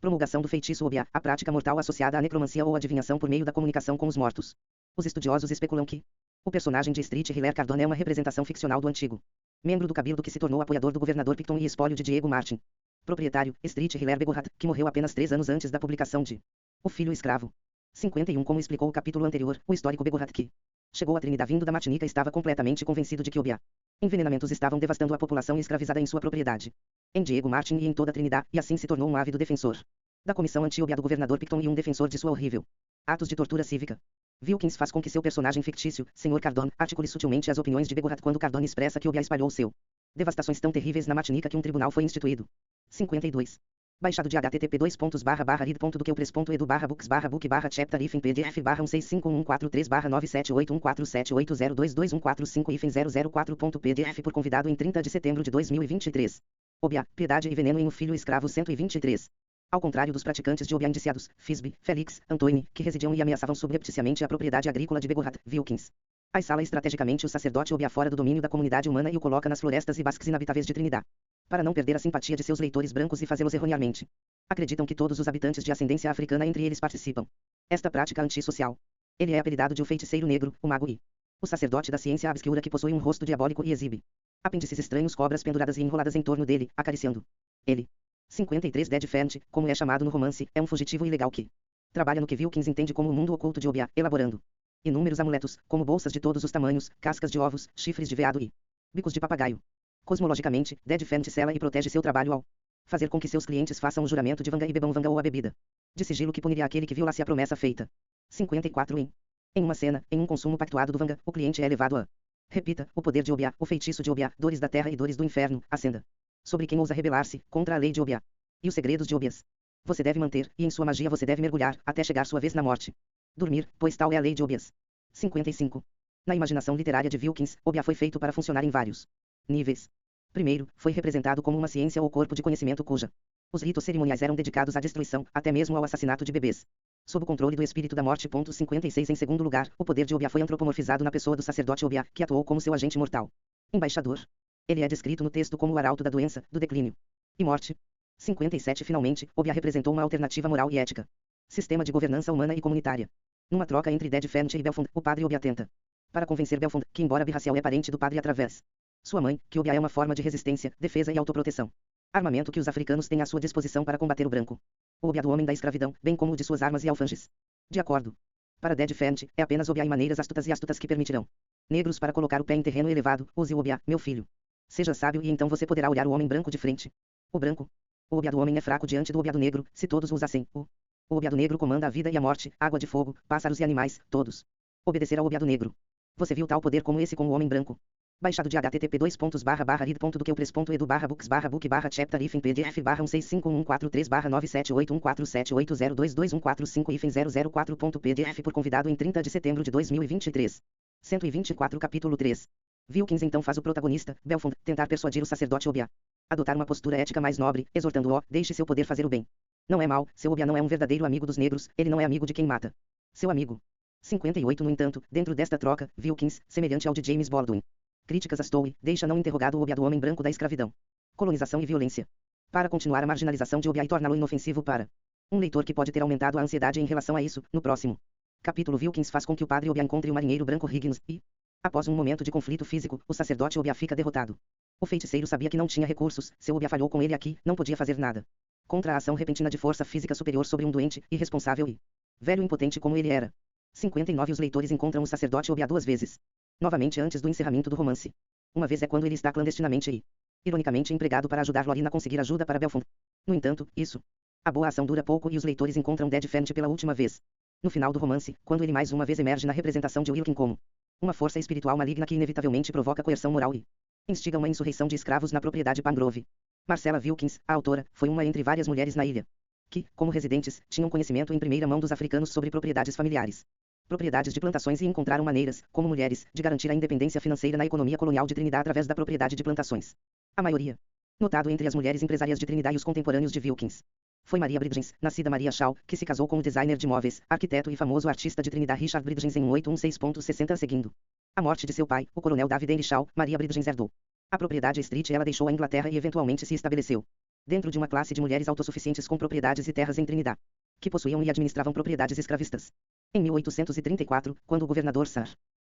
Speaker 1: promulgação do feitiço Obeah, a prática mortal associada à necromancia ou adivinhação por meio da comunicação com os mortos. Os estudiosos especulam que o personagem de Street Hiller Cardone é uma representação ficcional do antigo membro do cabildo que se tornou apoiador do governador Picton e espólio de Diego Martin. Proprietário, Street Hiller Begorrat, que morreu apenas 3 anos antes da publicação de O Filho Escravo. 51 Como explicou o capítulo anterior, o histórico Begorrat que chegou a Trinidad vindo da Martinica estava completamente convencido de que Obeah envenenamentos estavam devastando a população escravizada em sua propriedade, em Diego Martin e em toda a Trinidad, e assim se tornou um ávido defensor da comissão anti-Obeah do governador Picton e um defensor de sua horrível atos de tortura cívica. Wilkins faz com que seu personagem fictício, Sr. Cardone, articule sutilmente as opiniões de Begorrat quando Cardone expressa que Obeah espalhou seu devastações tão terríveis na Martinica que um tribunal foi instituído. 52. Baixado de http://rid.do que-book/book/chapter-1pdf/16514381478202145 por convidado em 30 de setembro de 2023. Obeah, Piedade e Veneno em O Filho Escravo 123. Ao contrário dos praticantes de Obeah indiciados, Fisby, Félix, Antoine, que residiam e ameaçavam subrepticiamente a propriedade agrícola de Begorrat, Wilkins aissala estrategicamente o sacerdote Obeah fora do domínio da comunidade humana e o coloca nas florestas e basques inabitáveis de Trinidad, para não perder a simpatia de seus leitores brancos e fazê-los erroneamente acreditam que todos os habitantes de ascendência africana entre eles participam esta prática antissocial. Ele é apelidado de o feiticeiro negro, o mago e o sacerdote da ciência obscura que possui um rosto diabólico e exibe apêndices estranhos, cobras penduradas e enroladas em torno dele, acariciando ele. 53 Dead Fernt, como é chamado no romance, é um fugitivo ilegal que trabalha no que Wilkins entende como o mundo oculto de Obeah, elaborando inúmeros amuletos, como bolsas de todos os tamanhos, cascas de ovos, chifres de veado e bicos de papagaio. Cosmologicamente, Dead Fernt sela e protege seu trabalho ao fazer com que seus clientes façam o juramento de Vanga e bebam Vanga ou a bebida de sigilo que puniria aquele que violasse a promessa feita. 54 Em uma cena, em um consumo pactuado do Vanga, o cliente é levado a repita, o poder de Obeah, o feitiço de Obeah, dores da terra e dores do inferno, acenda sobre quem ousa rebelar-se contra a lei de Obeah e os segredos de Obeah. Você deve manter, e em sua magia você deve mergulhar, até chegar sua vez na morte. Dormir, pois tal é a lei de Obeah. 55. Na imaginação literária de Wilkins, Obeah foi feito para funcionar em vários níveis. Primeiro, foi representado como uma ciência ou corpo de conhecimento cuja os ritos cerimoniais eram dedicados à destruição, até mesmo ao assassinato de bebês, sob o controle do espírito da morte. 56 Em segundo lugar, o poder de Obeah foi antropomorfizado na pessoa do sacerdote Obeah, que atuou como seu agente mortal, embaixador. Ele é descrito no texto como o arauto da doença, do declínio e morte. 57 Finalmente, Obeah representou uma alternativa moral e ética, sistema de governança humana e comunitária. Numa troca entre Dead Fernt e Belfond, o padre Obeah tenta para convencer Belfond, que embora birracial é parente do padre através sua mãe, que Obeah é uma forma de resistência, defesa e autoproteção. Armamento que os africanos têm à sua disposição para combater o branco. O Obeah do homem da escravidão, bem como o de suas armas e alfanjes. De acordo. Para Dead Fernt, é apenas Obeah e maneiras astutas que permitirão negros para colocar o pé em terreno elevado. Use o Obeah, meu filho. Seja sábio e então você poderá olhar o homem branco de frente. O branco. O Obeah do homem é fraco diante do Obeah do negro, se todos o usassem. O Obeah do negro comanda a vida e a morte, água de fogo, pássaros e animais, todos obedecer ao Obeah do negro. Você viu tal poder como esse com o homem branco? Baixado de http://rid.do que-book/book/chapter-1pdf/165143780222145 por convidado em 30 de setembro de 2023. 124 Capítulo 3. Wilkins então faz o protagonista, Belfond, tentar persuadir o sacerdote Obeah adotar uma postura ética mais nobre, exortando-o, deixe seu poder fazer o bem. Não é mal, seu Obeah não é um verdadeiro amigo dos negros, ele não é amigo de quem mata seu amigo. 58 No entanto, dentro desta troca, Wilkins, semelhante ao de James Baldwin, críticas a Stowe, deixa não interrogado o Obeah do homem branco da escravidão, colonização e violência, para continuar a marginalização de Obeah e torná-lo inofensivo para um leitor que pode ter aumentado a ansiedade em relação a isso. No próximo capítulo, Wilkins faz com que o padre Obeah encontre o marinheiro branco Higgins e, após um momento de conflito físico, o sacerdote Obeah fica derrotado. O feiticeiro sabia que não tinha recursos, seu Obeah falhou com ele aqui, não podia fazer nada contra a ação repentina de força física superior sobre um doente, irresponsável e velho impotente como ele era. 59 Os leitores encontram o sacerdote Obeah 2 vezes. Novamente antes do encerramento do romance. Uma vez é quando ele está clandestinamente e, ironicamente, empregado para ajudar Lorena a conseguir ajuda para Belfond. No entanto, a boa ação dura pouco e os leitores encontram Dead Fernt pela última vez. No final do romance, quando ele mais uma vez emerge na representação de Wilkin como uma força espiritual maligna que inevitavelmente provoca coerção moral e instiga uma insurreição de escravos na propriedade Pangrove. Marcella Wilkins, a autora, foi uma entre várias mulheres na ilha que, como residentes, tinham conhecimento em primeira mão dos africanos sobre propriedades familiares. propriedades de plantações e encontraram maneiras, como mulheres, de garantir a independência financeira na economia colonial de Trinidad através da propriedade de plantações. A maioria, notado entre as mulheres empresárias de Trinidad e os contemporâneos de Wilkins, foi Maria Bridgens, nascida Maria Shaw, que se casou com o designer de móveis, arquiteto e famoso artista de Trinidad Richard Bridgens em 1816.60 seguindo a morte de seu pai, o coronel David Henry Shaw, Maria Bridgens herdou a propriedade Street e ela deixou a Inglaterra e eventualmente se estabeleceu dentro de uma classe de mulheres autossuficientes com propriedades e terras em Trinidad, que possuíam e administravam propriedades escravistas. Em 1834, quando o governador Sir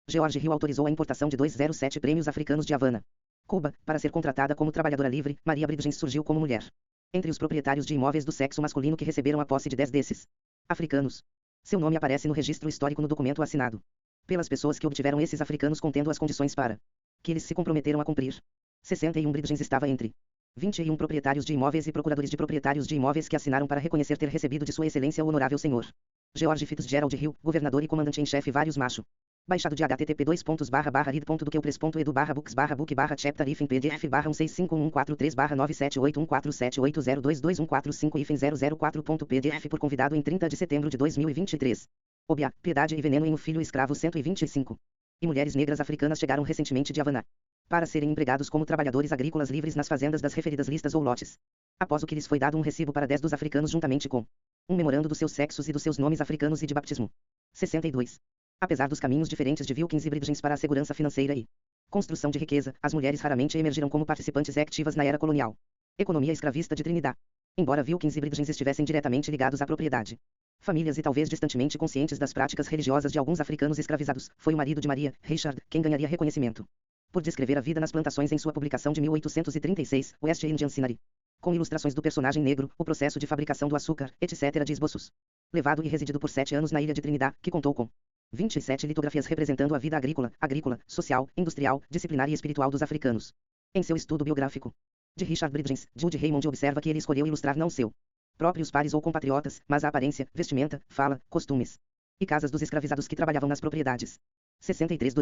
Speaker 1: George Hill autorizou a importação de 207 prêmios africanos de Havana, Cuba, para ser contratada como trabalhadora livre, Maria Bridgens surgiu como mulher entre os proprietários de imóveis do sexo masculino que receberam a posse de 10 desses africanos. Seu nome aparece no registro histórico no documento assinado pelas pessoas que obtiveram esses africanos contendo as condições para que eles se comprometeram a cumprir. 61 Bridgens estava entre 21 proprietários de imóveis e procuradores de proprietários de imóveis que assinaram para reconhecer ter recebido de Sua Excelência o Honorável Senhor George Fitzgerald Hill, governador e comandante em chefe vários macho. Baixado de http://read.do-press.edu/books/book/chapter-if em pdf/16514349781402025-004.pdf por convidado em 30 de setembro de 2023. Obia, Piedade e Veneno em O Filho Escravo 125. E mulheres negras africanas chegaram recentemente de Havana para serem empregados como trabalhadores agrícolas livres nas fazendas das referidas listas ou lotes. Após o que lhes foi dado um recibo para 10 dos africanos juntamente com um memorando dos seus sexos e dos seus nomes africanos e de baptismo. 62. Apesar dos caminhos diferentes de Wilkins e Bridgens para a segurança financeira e construção de riqueza, as mulheres raramente emergiram como participantes ativas na era colonial. Economia escravista de Trinidad. Embora Wilkins e Bridgens estivessem diretamente ligados à propriedade, famílias e talvez distantemente conscientes das práticas religiosas de alguns africanos escravizados, foi o marido de Maria, Richard, quem ganharia reconhecimento por descrever a vida nas plantações em sua publicação de 1836, West Indian Scenery, com ilustrações do personagem negro, o processo de fabricação do açúcar, etc. de esboços. Levado e residido por 7 anos na ilha de Trinidad, que contou com 27 litografias representando a vida agrícola, social, industrial, disciplinar e espiritual dos africanos. Em seu estudo biográfico de Richard Bridgens, Jude Raymond observa que ele escolheu ilustrar não seu próprios pares ou compatriotas, mas a aparência, vestimenta, fala, costumes e casas dos escravizados que trabalhavam nas propriedades. 63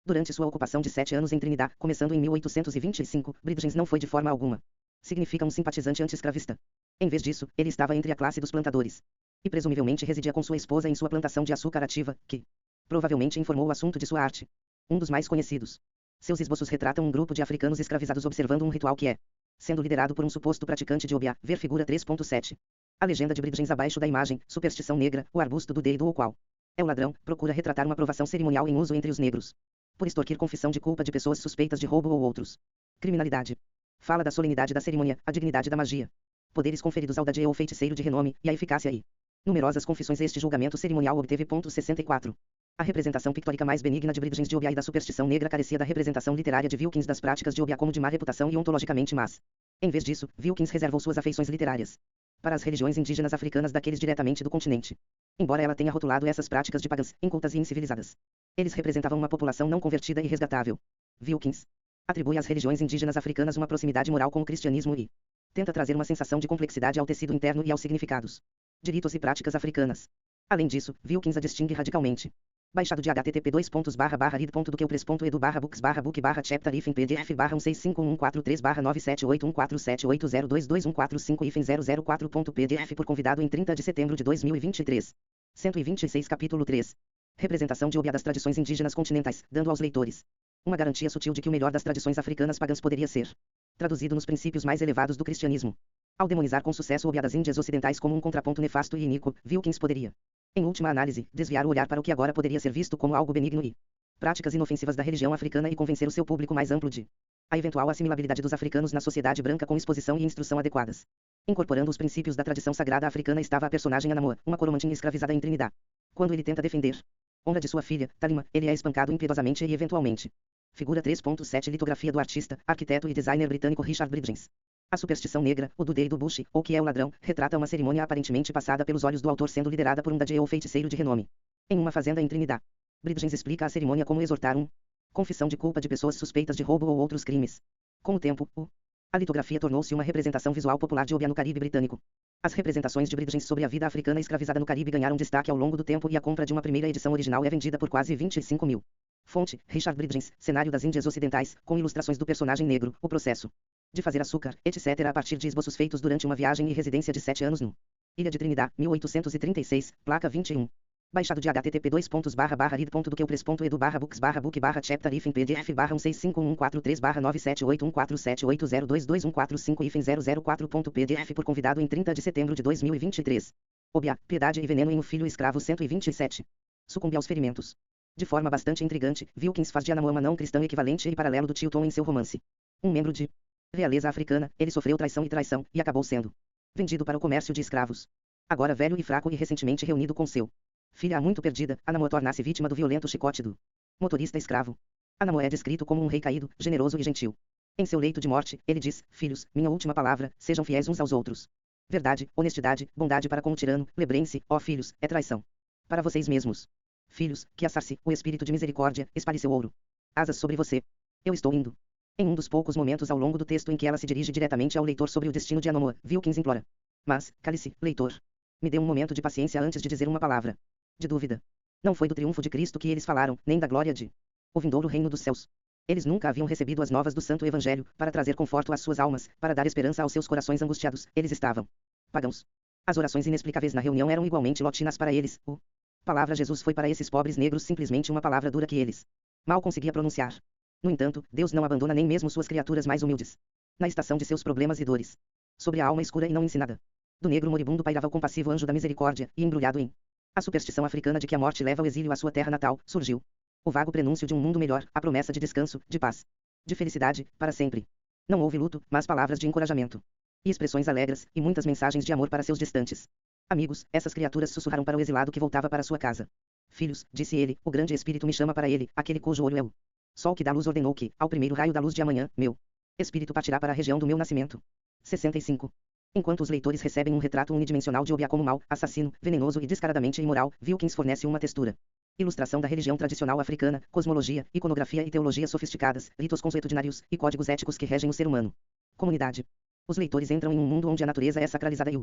Speaker 1: Durante sua ocupação de 7 anos em Trinidad, começando em 1825, Bridgens não foi de forma alguma significa um simpatizante anti-escravista. Em vez disso, ele estava entre a classe dos plantadores e presumivelmente residia com sua esposa em sua plantação de açúcar ativa, que provavelmente informou o assunto de sua arte. Um dos mais conhecidos. Seus esboços retratam um grupo de africanos escravizados observando um ritual que é sendo liderado por um suposto praticante de Obiá, ver figura 3.7. A legenda de Bridgens abaixo da imagem, superstição negra, o arbusto do dedo ou qual é o ladrão, procura retratar uma aprovação cerimonial em uso entre os negros. Por extorquir confissão de culpa de pessoas suspeitas de roubo ou outros. Criminalidade. Fala da solenidade da cerimônia, a dignidade da magia. Poderes conferidos ao dadê ou feiticeiro de renome, e a eficácia e numerosas confissões. Este julgamento cerimonial obteve ponto 64. A representação pictórica mais benigna de Bridgens de Obiá e da superstição negra carecia da representação literária de Wilkins das práticas de Obiá como de má reputação e ontologicamente más. Em vez disso, Wilkins reservou suas afeições literárias para as religiões indígenas africanas daqueles diretamente do continente. Embora ela tenha rotulado essas práticas de pagãs, incultas e incivilizadas, eles representavam uma população não convertida e resgatável. Wilkins atribui às religiões indígenas africanas uma proximidade moral com o cristianismo e tenta trazer uma sensação de complexidade ao tecido interno e aos significados de ritos e práticas africanas. Além disso, Wilkins a distingue radicalmente. Baixado de http://read.doqueupress.edu/books/book/chapter-if em pdf/165143472214780221445-004.pdf por convidado em 30 de setembro de 2023. 126 Capítulo 3. Representação de Obiá das tradições indígenas continentais, dando aos leitores uma garantia sutil de que o melhor das tradições africanas pagãs poderia ser traduzido nos princípios mais elevados do cristianismo. Ao demonizar com sucesso o Obiá das Índias Ocidentais como um contraponto nefasto e iníquo, Wilkins poderia, em última análise, desviar o olhar para o que agora poderia ser visto como algo benigno e práticas inofensivas da religião africana e convencer o seu público mais amplo de a eventual assimilabilidade dos africanos na sociedade branca com exposição e instrução adequadas. Incorporando os princípios da tradição sagrada africana estava a personagem Anamoa, uma coromantinha escravizada em Trinidad. Quando ele tenta defender honra de sua filha, Talima, ele é espancado impiedosamente e eventualmente. Figura 3.7 Litografia do artista, arquiteto e designer britânico Richard Bridgens. A superstição negra, o do do bush, ou que é o ladrão, retrata uma cerimônia aparentemente passada pelos olhos do autor sendo liderada por um dadê ou feiticeiro de renome. Em uma fazenda em Trinidad. Bridgens explica a cerimônia como exortar confissão de culpa de pessoas suspeitas de roubo ou outros crimes. Com o tempo, a litografia tornou-se uma representação visual popular de Obiá no Caribe britânico. As representações de Bridgens sobre a vida africana escravizada no Caribe ganharam destaque ao longo do tempo e a compra de uma primeira edição original é vendida por quase 25 mil. Fonte, Richard Bridgens, Cenário das Índias Ocidentais, com ilustrações do personagem negro, o processo de fazer açúcar, etc. a partir de esboços feitos durante uma viagem e residência de 7 anos no Ilha de Trinidad, 1836, placa 21. Baixado de http://rid.doqueupres.edu/books/book/chapter hífen pdf/1651443/9781478022145 hífen 004.pdf por convidado em 30 de setembro de 2023. Obia, piedade e veneno em O Filho Escravo 127. Sucumbe aos ferimentos. De forma bastante intrigante, Wilkins faz de Anamor uma não cristã equivalente e paralelo do tio Tom em seu romance. Um membro de realeza africana, ele sofreu traição e acabou sendo vendido para o comércio de escravos. Agora velho e fraco e recentemente reunido com seu filha há muito perdida, Anamor torna-se vítima do violento chicote do motorista escravo. Anamor é descrito como um rei caído, generoso e gentil. Em seu leito de morte, ele diz: filhos, minha última palavra, sejam fiéis uns aos outros. Verdade, honestidade, bondade para com o tirano, lembrem-se, ó filhos, é traição para vocês mesmos. Filhos, que assar-se, o espírito de misericórdia, espalhe seu ouro. Asas sobre você. Eu estou indo. Em um dos poucos momentos ao longo do texto em que ela se dirige diretamente ao leitor sobre o destino de Anamor, Wilkins implora: mas, cale-se, leitor. Me dê um momento de paciência antes de dizer uma palavra de dúvida. Não foi do triunfo de Cristo que eles falaram, nem da glória de o vindouro reino dos céus. Eles nunca haviam recebido as novas do Santo Evangelho, para trazer conforto às suas almas, para dar esperança aos seus corações angustiados. Eles estavam pagãos. As orações inexplicáveis na reunião eram igualmente lotinas para eles. O palavra Jesus foi para esses pobres negros simplesmente uma palavra dura que eles mal conseguia pronunciar. No entanto, Deus não abandona nem mesmo suas criaturas mais humildes. Na estação de seus problemas e dores. Sobre a alma escura e não ensinada do negro moribundo pairava o compassivo anjo da misericórdia, e embrulhado em a superstição africana de que a morte leva ao exílio à sua terra natal, surgiu o vago prenúncio de um mundo melhor, a promessa de descanso, de paz, de felicidade, para sempre. Não houve luto, mas palavras de encorajamento. E expressões alegres, e muitas mensagens de amor para seus distantes amigos. Essas criaturas sussurraram para o exilado que voltava para sua casa. Filhos, disse ele, o grande espírito me chama para ele, aquele cujo olho é o sol que dá luz ordenou que, ao primeiro raio da luz de amanhã, meu espírito partirá para a região do meu nascimento. 65. Enquanto os leitores recebem um retrato unidimensional de Obia como mau, assassino, venenoso e descaradamente imoral, Wilkins fornece uma textura. Ilustração da religião tradicional africana, cosmologia, iconografia e teologia sofisticadas, ritos consuetudinários e códigos éticos que regem o ser humano. Comunidade. Os leitores entram em um mundo onde a natureza é sacralizada e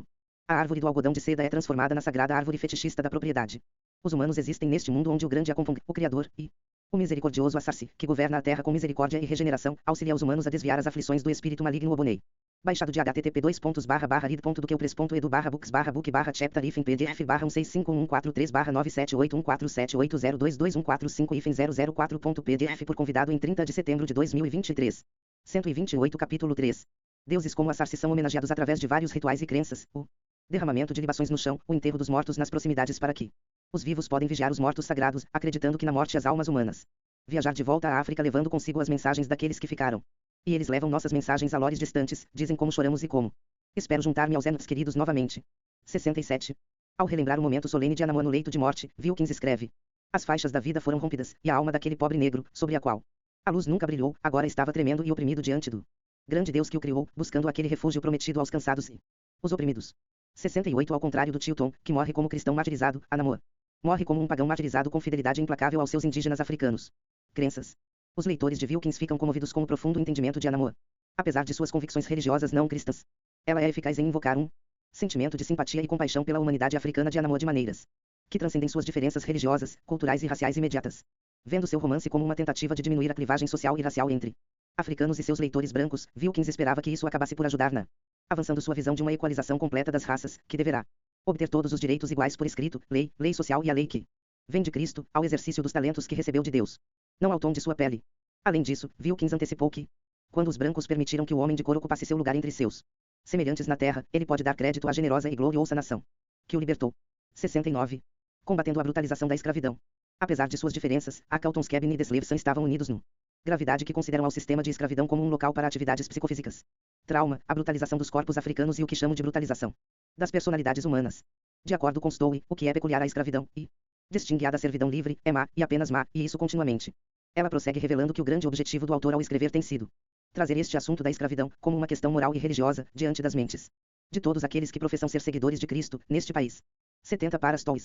Speaker 1: a árvore do algodão de seda é transformada na sagrada árvore fetichista da propriedade. Os humanos existem neste mundo onde o grande Akonfong, o Criador, e o misericordioso Assarsi, que governa a terra com misericórdia e regeneração, auxilia os humanos a desviar as aflições do espírito maligno Obonei. Baixado de http://rid.doqueupres.edu/books/book/chapter hífen pdf/1651443/9781478022145 hífen 004.pdf por convidado em 30 de setembro de 2023. 128 Capítulo 3. Deuses como Assarsi são homenageados através de vários rituais e crenças, o derramamento de libações no chão, o enterro dos mortos nas proximidades para que os vivos podem vigiar os mortos sagrados, acreditando que na morte as almas humanas viajar de volta à África levando consigo as mensagens daqueles que ficaram. E eles levam nossas mensagens a lores distantes, dizem como choramos e como espero juntar-me aos entes queridos novamente. 67. Ao relembrar o momento solene de Anamor no leito de morte, Wilkins escreve: as faixas da vida foram rompidas, e a alma daquele pobre negro, sobre a qual a luz nunca brilhou, agora estava tremendo e oprimido diante do grande Deus que o criou, buscando aquele refúgio prometido aos cansados e os oprimidos. 68. Ao contrário do tio Tom, que morre como cristão martirizado, Anamor morre como um pagão martirizado com fidelidade implacável aos seus indígenas africanos. Crenças. Os leitores de Wilkins ficam comovidos com o profundo entendimento de Anamor. Apesar de suas convicções religiosas não cristãs, ela é eficaz em invocar um sentimento de simpatia e compaixão pela humanidade africana de Anamor de maneiras que transcendem suas diferenças religiosas, culturais e raciais imediatas. Vendo seu romance como uma tentativa de diminuir a clivagem social e racial entre africanos e seus leitores brancos, Wilkins esperava que isso acabasse por ajudar na avançando sua visão de uma equalização completa das raças, que deverá obter todos os direitos iguais por escrito, lei social e a lei que vem de Cristo, ao exercício dos talentos que recebeu de Deus, não ao tom de sua pele. Além disso, Wilkins antecipou que, quando os brancos permitiram que o homem de cor ocupasse seu lugar entre seus semelhantes na terra, ele pode dar crédito à generosa e gloriosa nação que o libertou. 69. Combatendo a brutalização da escravidão. Apesar de suas diferenças, a Carlton Cabin e The Slaveson estavam unidos no gravidade que consideram ao sistema de escravidão como um local para atividades psicofísicas. Trauma, a brutalização dos corpos africanos e o que chamo de brutalização das personalidades humanas. De acordo com Stowe, o que é peculiar à escravidão e distingue a da servidão livre, é má, e apenas má, e isso continuamente. Ela prossegue revelando que o grande objetivo do autor ao escrever tem sido trazer este assunto da escravidão, como uma questão moral e religiosa, diante das mentes de todos aqueles que professam ser seguidores de Cristo, neste país. 70 para Stowe.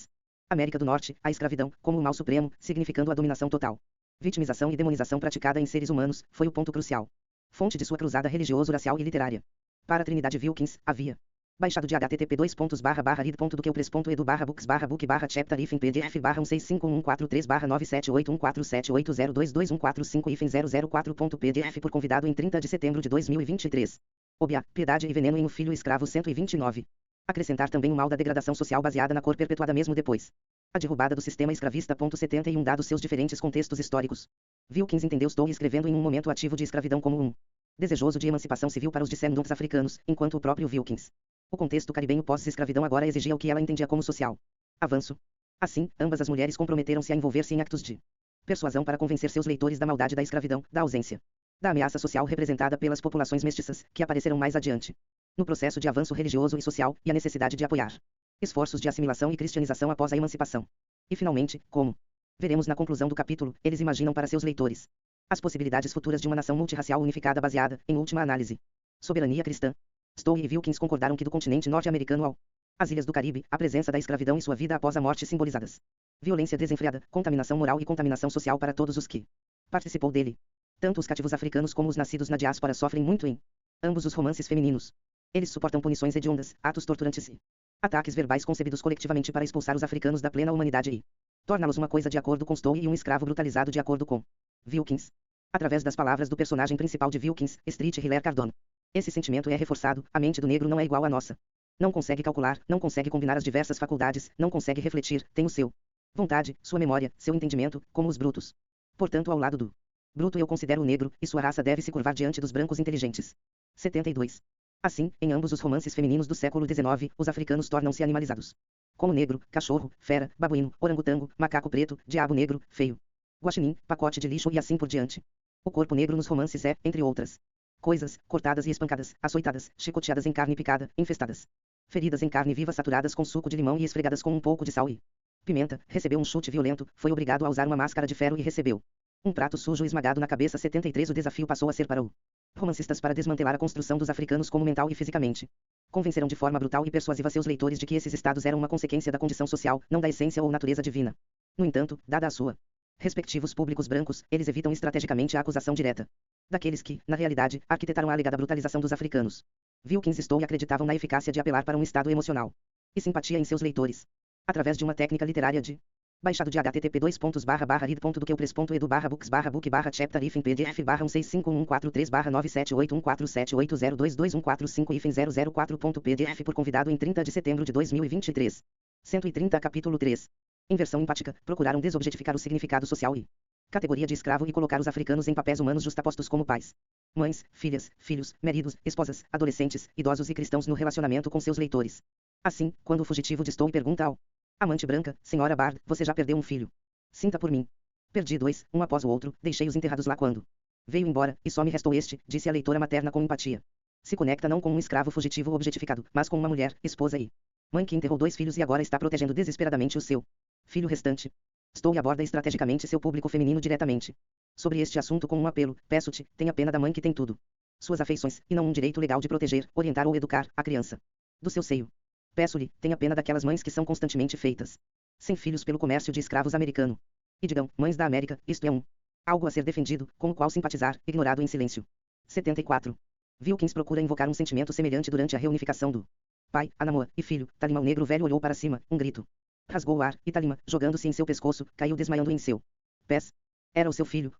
Speaker 1: América do Norte, a escravidão, como o mal supremo, significando a dominação total, vitimização e demonização praticada em seres humanos, foi o ponto crucial. Fonte de sua cruzada religioso-racial e literária. Para Trinidade Wilkins, havia baixado de http://rid.doqueupres.edu/books/book/chapter hífen pdf/1651443/9781478022145 hífen 004.pdf por convidado em 30 de setembro de 2023. Obia, piedade e veneno em O Filho Escravo 129. Acrescentar também o mal da degradação social baseada na cor perpetuada mesmo depois. A derrubada do sistema escravista. 71 Dados seus diferentes contextos históricos. Wilkins entendeu Stowe escrevendo em um momento ativo de escravidão como um desejoso de emancipação civil para os descendentes africanos, enquanto o próprio Wilkins. O contexto caribenho pós-escravidão agora exigia o que ela entendia como social avanço. Assim, ambas as mulheres comprometeram-se a envolver-se em actos de persuasão para convencer seus leitores da maldade da escravidão, da ausência, da ameaça social representada pelas populações mestiças, que aparecerão mais adiante, no processo de avanço religioso e social, e a necessidade de apoiar esforços de assimilação e cristianização após a emancipação. E finalmente, como veremos na conclusão do capítulo, eles imaginam para seus leitores as possibilidades futuras de uma nação multirracial unificada baseada, em última análise, soberania cristã. Stowe e Wilkins concordaram que do continente norte-americano ao as ilhas do Caribe, a presença da escravidão e sua vida após a morte simbolizadas violência desenfreada, contaminação moral e contaminação social para todos os que participou dele. Tanto os cativos africanos como os nascidos na diáspora sofrem muito em ambos os romances femininos. Eles suportam punições hediondas, atos torturantes e ataques verbais concebidos coletivamente para expulsar os africanos da plena humanidade e torná-los uma coisa de acordo com Stowe e um escravo brutalizado de acordo com Wilkins. Através das palavras do personagem principal de Wilkins, Street Hiller Cardone. Esse sentimento é reforçado, a mente do negro não é igual à nossa. Não consegue calcular, não consegue combinar as diversas faculdades, não consegue refletir, tem o seu vontade, sua memória, seu entendimento, como os brutos. Portanto, ao lado do bruto eu considero o negro, e sua raça deve se curvar diante dos brancos inteligentes. 72. Assim, em ambos os romances femininos do século XIX, os africanos tornam-se animalizados. Como negro, cachorro, fera, babuíno, orangotango, macaco preto, diabo negro, feio, guaxinim, pacote de lixo e assim por diante. O corpo negro nos romances é, entre outras coisas, cortadas e espancadas, açoitadas, chicoteadas em carne picada, infestadas, feridas em carne viva saturadas com suco de limão e esfregadas com um pouco de sal e pimenta, recebeu um chute violento, foi obrigado a usar uma máscara de ferro e recebeu um prato sujo esmagado na cabeça. 73 O desafio passou a ser para os romancistas para desmantelar a construção dos africanos como mental e fisicamente. Convenceram de forma brutal e persuasiva seus leitores de que esses estados eram uma consequência da condição social, não da essência ou natureza divina. No entanto, dada a sua respectivos públicos brancos, eles evitam estrategicamente a acusação direta daqueles que, na realidade, arquitetaram a alegada brutalização dos africanos. Wilkins e Stowe acreditavam na eficácia de apelar para um estado emocional e simpatia em seus leitores, através de uma técnica literária de baixado de http://read.duqueupres.edu/books/book/chapter-if em pdf /1651439781472221450022145 por convidado em 30 de setembro de 2023. 130 Capítulo 3. Em versão empática, procuraram desobjetificar o significado social e categoria de escravo e colocar os africanos em papéis humanos justapostos como pais, mães, filhas, filhos, maridos, esposas, adolescentes, idosos e cristãos no relacionamento com seus leitores. Assim, quando o fugitivo de Stowe pergunta ao amante branca, Senhora Bard, você já perdeu um filho? Sinta por mim. Perdi dois, um após o outro, deixei-os enterrados lá quando veio embora, e só me restou este, disse a leitora materna com empatia. Se conecta não com um escravo fugitivo objetificado, mas com uma mulher, esposa e mãe que enterrou dois filhos e agora está protegendo desesperadamente o seu filho restante. Stowe aborda estrategicamente seu público feminino diretamente sobre este assunto com um apelo: peço-te, tenha pena da mãe que tem tudo suas afeições, e não um direito legal de proteger, orientar ou educar a criança do seu seio. Peço-lhe, tenha pena daquelas mães que são constantemente feitas sem filhos pelo comércio de escravos americano. E digam, mães da América, isto é algo a ser defendido, com o qual simpatizar, ignorado em silêncio. 74. Wilkins procura invocar um sentimento semelhante durante a reunificação do pai, Anamoa, e filho, Talima. O negro velho olhou para cima, um grito rasgou o ar, e Talima, jogando-se em seu pescoço, caiu desmaiando em seu pés. Era o seu filho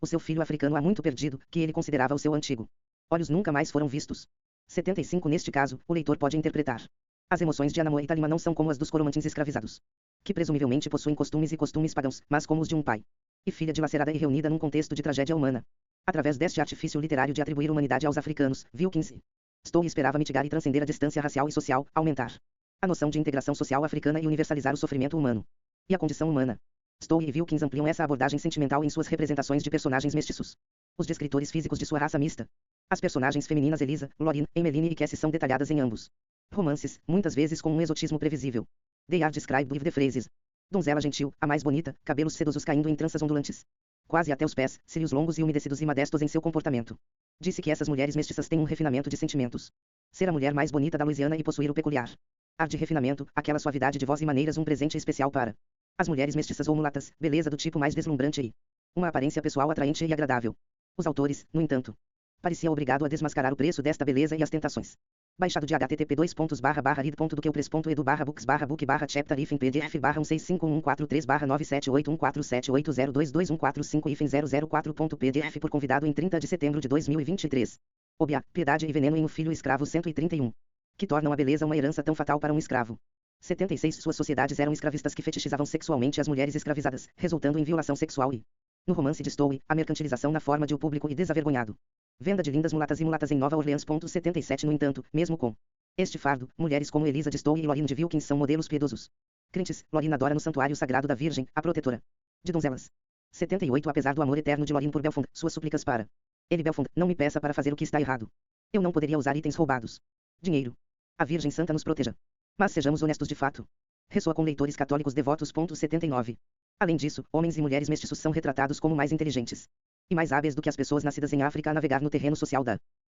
Speaker 1: africano há muito perdido, que ele considerava o seu antigo olhos nunca mais foram vistos. 75 Neste caso, o leitor pode interpretar as emoções de Anamoa e Talima não são como as dos coromantins escravizados, que presumivelmente possuem costumes pagãos, mas como os de um pai e filha dilacerada e reunida num contexto de tragédia humana. Através deste artifício literário de atribuir humanidade aos africanos, Wilkins e Stowe esperava mitigar e transcender a distância racial e social, aumentar a noção de integração social africana e universalizar o sofrimento humano e a condição humana. Stowe e Wilkins ampliam essa abordagem sentimental em suas representações de personagens mestiços. Os descritores físicos de sua raça mista. As personagens femininas Elisa, Lorraine, Emmeline e Cassie são detalhadas em ambos romances, muitas vezes com um exotismo previsível. They are described with the phrases: donzela gentil, a mais bonita, cabelos sedosos caindo em tranças ondulantes, quase até os pés, cílios longos e umedecidos e modestos em seu comportamento. Disse que essas mulheres mestiças têm um refinamento de sentimentos. Ser a mulher mais bonita da Louisiana e possuir o peculiar ar de refinamento, aquela suavidade de voz e maneiras, um presente especial para as mulheres mestiças ou mulatas, beleza do tipo mais deslumbrante e uma aparência pessoal atraente e agradável. Os autores, no entanto, pareciam obrigados a desmascarar o preço desta beleza e as tentações. Baixado de http://read.duqueupres.edu/books/book/chapter-if em pdf /1651439781478022145-00224 por convidado em 30 de setembro de 2023. Obia, piedade e veneno em O Filho Escravo 131. Que tornam a beleza uma herança tão fatal para um escravo. 76 Suas sociedades eram escravistas que fetichizavam sexualmente as mulheres escravizadas, resultando em violação sexual e, no romance de Stowe, a mercantilização na forma de o público e desavergonhado. Venda de lindas mulatas e mulatas em Nova Orleans. 77 No entanto, mesmo com este fardo, mulheres como Elisa de Stowe e Lorraine de Wilkins são modelos piedosos. Crentes, Lorraine adora no santuário sagrado da Virgem, a protetora de donzelas. 78 Apesar do amor eterno de Lorraine por Belfond, suas súplicas para ele Belfond, não me peça para fazer o que está errado. Eu não poderia usar itens roubados. Dinheiro. A Virgem Santa nos proteja. Mas sejamos honestos de fato. Ressoa com leitores católicos devotos. 79. Além disso, homens e mulheres mestiços são retratados como mais inteligentes e mais hábeis do que as pessoas nascidas em África a navegar no terreno social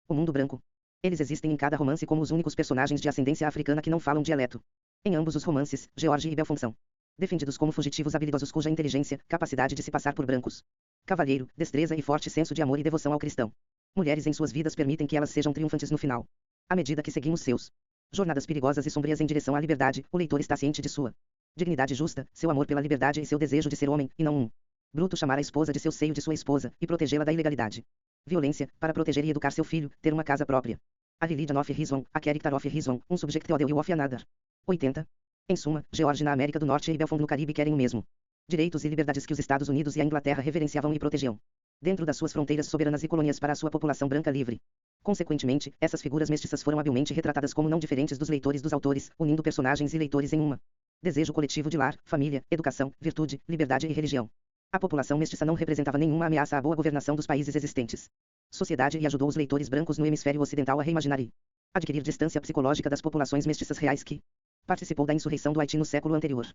Speaker 1: o mundo branco. Eles existem em cada romance como os únicos personagens de ascendência africana que não falam dialeto. Em ambos os romances, George e Belfond são defendidos como fugitivos habilidosos cuja inteligência, capacidade de se passar por brancos, cavalheiro, destreza e forte senso de amor e devoção ao cristão. Mulheres em suas vidas permitem que elas sejam triunfantes no final. À medida que seguimos seus jornadas perigosas e sombrias em direção à liberdade, o leitor está ciente de sua dignidade justa, seu amor pela liberdade e seu desejo de ser homem, e não um bruto chamar a esposa de seu seio de sua esposa, e protegê-la da ilegalidade. Violência, para proteger e educar seu filho, ter uma casa própria. A Religion of Reason, a Character of Reason, um subject odeu of another. 80. Em suma, George na América do Norte e Belfond no Caribe querem o mesmo. Direitos e liberdades que os Estados Unidos e a Inglaterra reverenciavam e protegiam. Dentro das suas fronteiras soberanas e colônias para a sua população branca livre. Consequentemente, essas figuras mestiças foram habilmente retratadas como não diferentes dos leitores dos autores, unindo personagens e leitores em uma desejo coletivo de lar, família, educação, virtude, liberdade e religião. A população mestiça não representava nenhuma ameaça à boa governação dos países existentes. Sociedade e ajudou os leitores brancos no hemisfério ocidental a reimaginar e adquirir distância psicológica das populações mestiças reais que participou da insurreição do Haiti no século anterior.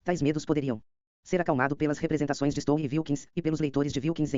Speaker 1: Tais medos poderiam ser acalmados pelas representações de Stowe e Wilkins, e pelos leitores de Wilkins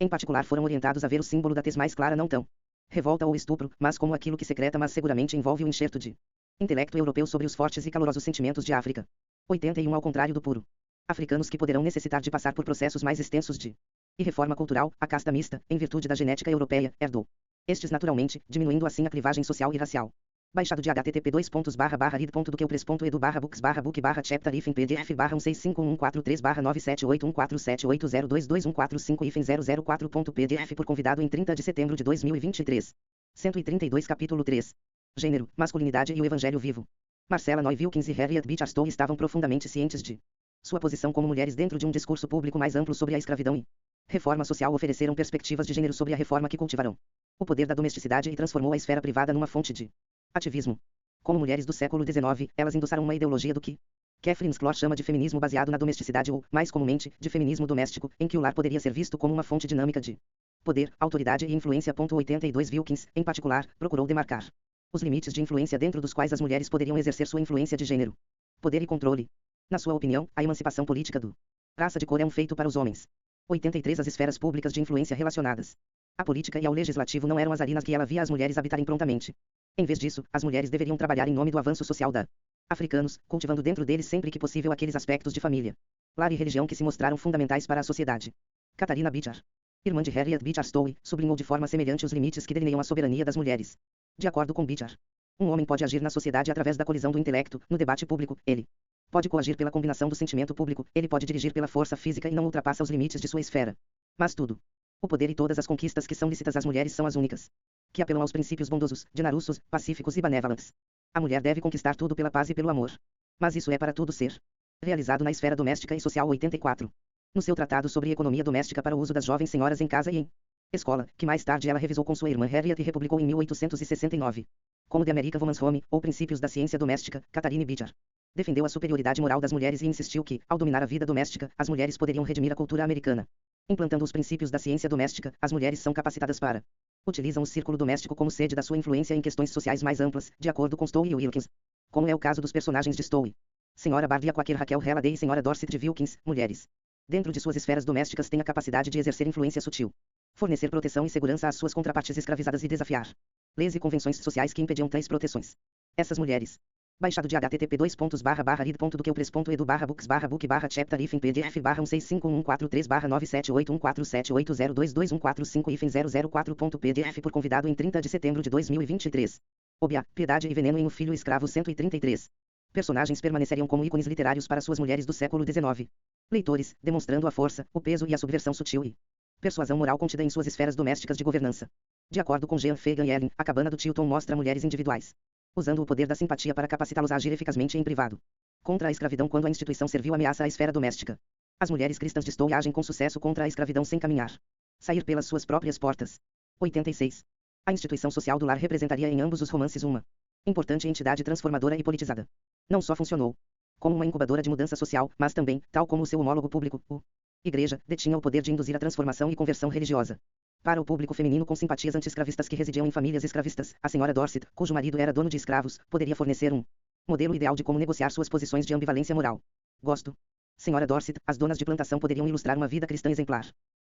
Speaker 1: em particular foram orientados a ver o símbolo da tez mais clara não tão revolta ou estupro, mas como aquilo que secreta mas seguramente envolve o enxerto de intelecto europeu sobre os fortes e calorosos sentimentos de África. 81 Ao contrário do puro. Africanos que poderão necessitar de passar por processos mais extensos de e reforma cultural, a casta mista, em virtude da genética europeia, herdou estes naturalmente, diminuindo assim a clivagem social e racial. Baixado de http://rid.do.que-res.edu/books/book/chapter if em pdf/165143143/97814722145-0022145 por convidado em 30 de setembro de 2023. 132 Capítulo 3. Gênero, masculinidade e o Evangelho vivo. Marcella Noy Wilkins e Harriet Beecher Stowe estavam profundamente cientes de sua posição como mulheres dentro de um discurso público mais amplo sobre a escravidão e reforma social. Ofereceram perspectivas de gênero sobre a reforma que cultivaram o poder da domesticidade e transformou a esfera privada numa fonte de ativismo. Como mulheres do século XIX, elas endossaram uma ideologia do que Catherine Schlor chama de feminismo baseado na domesticidade ou, mais comumente, de feminismo doméstico, em que o lar poderia ser visto como uma fonte dinâmica de poder, autoridade e influência. 82 Wilkins, em particular, procurou demarcar os limites de influência dentro dos quais as mulheres poderiam exercer sua influência de gênero, poder e controle. Na sua opinião, a emancipação política do raça de cor é um feito para os homens. 83 As esferas públicas de influência relacionadas à política e ao legislativo não eram as arenas que ela via as mulheres habitarem prontamente. Em vez disso, as mulheres deveriam trabalhar em nome do avanço social da africanos, cultivando dentro deles sempre que possível aqueles aspectos de família, lar e religião que se mostraram fundamentais para a sociedade. Catarina Beecher, irmã de Harriet Beecher Stowe, sublinhou de forma semelhante os limites que delineiam a soberania das mulheres. De acordo com Beecher, um homem pode agir na sociedade através da colisão do intelecto, no debate público, ele pode coagir pela combinação do sentimento público, ele pode dirigir pela força física e não ultrapassa os limites de sua esfera. Mas tudo, o poder e todas as conquistas que são lícitas às mulheres são as únicas que apelam aos princípios bondosos, generosos, pacíficos e benevolentes. A mulher deve conquistar tudo pela paz e pelo amor. Mas isso é para tudo ser realizado na esfera doméstica e social. 84. No seu tratado sobre economia doméstica para o uso das jovens senhoras em casa e em escola, que mais tarde ela revisou com sua irmã Harriet e republicou em 1869. Como The American Woman's Home, ou Princípios da Ciência Doméstica, Catharine Beecher defendeu a superioridade moral das mulheres e insistiu que, ao dominar a vida doméstica, as mulheres poderiam redimir a cultura americana. Implantando os princípios da ciência doméstica, as mulheres são capacitadas para utilizam o círculo doméstico como sede da sua influência em questões sociais mais amplas, de acordo com Stowe e Wilkins. Como é o caso dos personagens de Stowe. Senhora Bardia Quaker Raquel Halliday e Senhora Dorset de Wilkins, mulheres. Dentro de suas esferas domésticas têm a capacidade de exercer influência sutil. Fornecer proteção e segurança às suas contrapartes escravizadas e desafiar leis e convenções sociais que impediam tais proteções. Essas mulheres. Baixado de http://rid.do.que-res.edu/books/book/chapter if em pdf/16514314780278022145145 if 004.pdf por convidado em 30 de setembro de 2023. Obia, Piedade e Veneno em O Filho Escravo 133. Personagens permaneceriam como ícones literários para suas mulheres do século XIX. Leitores, demonstrando a força, o peso e a subversão sutil e persuasão moral contida em suas esferas domésticas de governança. De acordo com Jean Fagan e Ellen, a cabana do Tilton mostra mulheres individuais usando o poder da simpatia para capacitá-los a agir eficazmente em privado. Contra a escravidão quando a instituição serviu ameaça à esfera doméstica. As mulheres cristãs de Stowe agem com sucesso contra a escravidão sem caminhar. Sair pelas suas próprias portas. 86. A instituição social do lar representaria em ambos os romances uma importante entidade transformadora e politizada. Não só funcionou como uma incubadora de mudança social, mas também, tal como o seu homólogo público, a Igreja, detinha o poder de induzir a transformação e conversão religiosa. Para o público feminino com simpatias anti-escravistas que residiam em famílias escravistas, a senhora Dorset, cujo marido era dono de escravos, poderia fornecer um modelo ideal de como negociar suas posições de ambivalência moral. Gosto. Senhora Dorset, as donas de plantação poderiam ilustrar uma vida cristã exemplar.